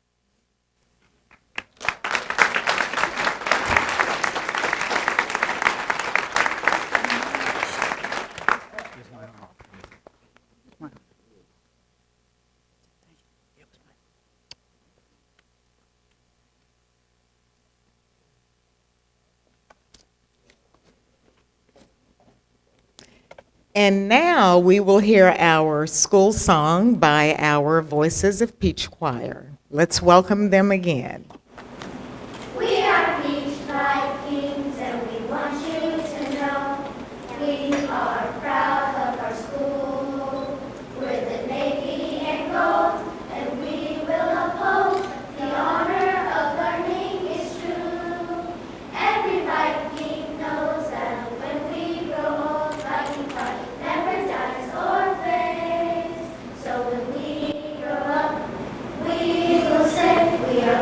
And now we will hear our school song by our Voices of Peach Choir. Let's welcome them again. We are Peach Vikings, and we want you to know we are proud of our school. We're the navy and gold, and we will uphold the honor of learning is true. Every Viking knows that when we grow old, Viking pride never dies or fades. So when we grow up, we will say we are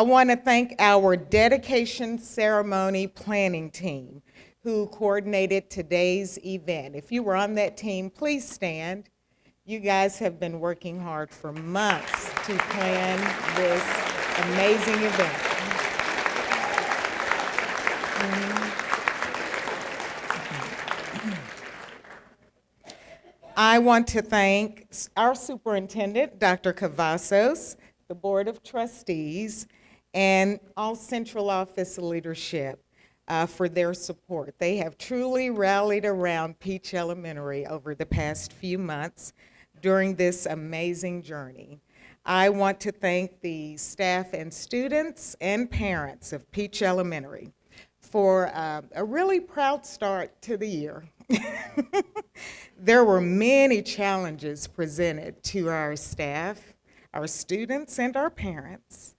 I want to thank our dedication ceremony planning team who coordinated today's event. If you were on that team, please stand. You guys have been working hard for months to plan this amazing event. I want to thank our superintendent, Dr. Cavazos, the Board of Trustees, and all central office leadership for their support. They have truly rallied around Peach Elementary over the past few months during this amazing journey. I want to thank the staff and students and parents of Peach Elementary for a really proud start to the year. There were many challenges presented to our staff, our students, and our parents.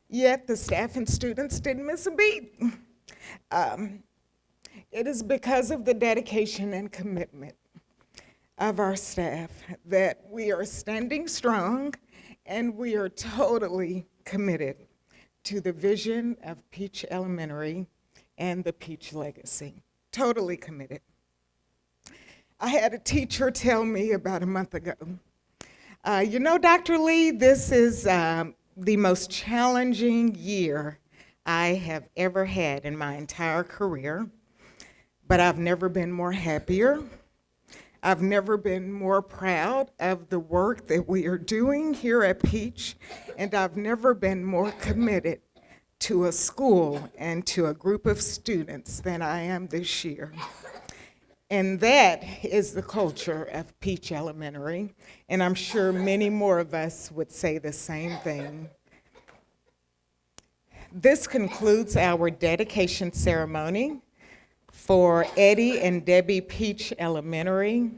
Yet the staff and students didn't miss a beat. It is because of the dedication and commitment of our staff that we are standing strong, and we are totally committed to the vision of Peach Elementary and the Peach legacy. Totally committed. I had a teacher tell me about a month ago, you know, Dr. Lee, this is the most challenging year I have ever had in my entire career, but I've never been more happier. I've never been more proud of the work that we are doing here at Peach, and I've never been more committed to a school and to a group of students than I am this year. And that is the culture of Peach Elementary, and I'm sure many more of us would say the same thing. This concludes our dedication ceremony for Eddy and Debbie Peach Elementary.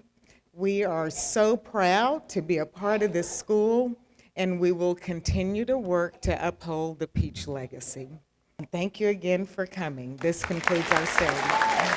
We are so proud to be a part of this school, and we will continue to work to uphold the Peach legacy. And thank you again for coming. This concludes our ceremony.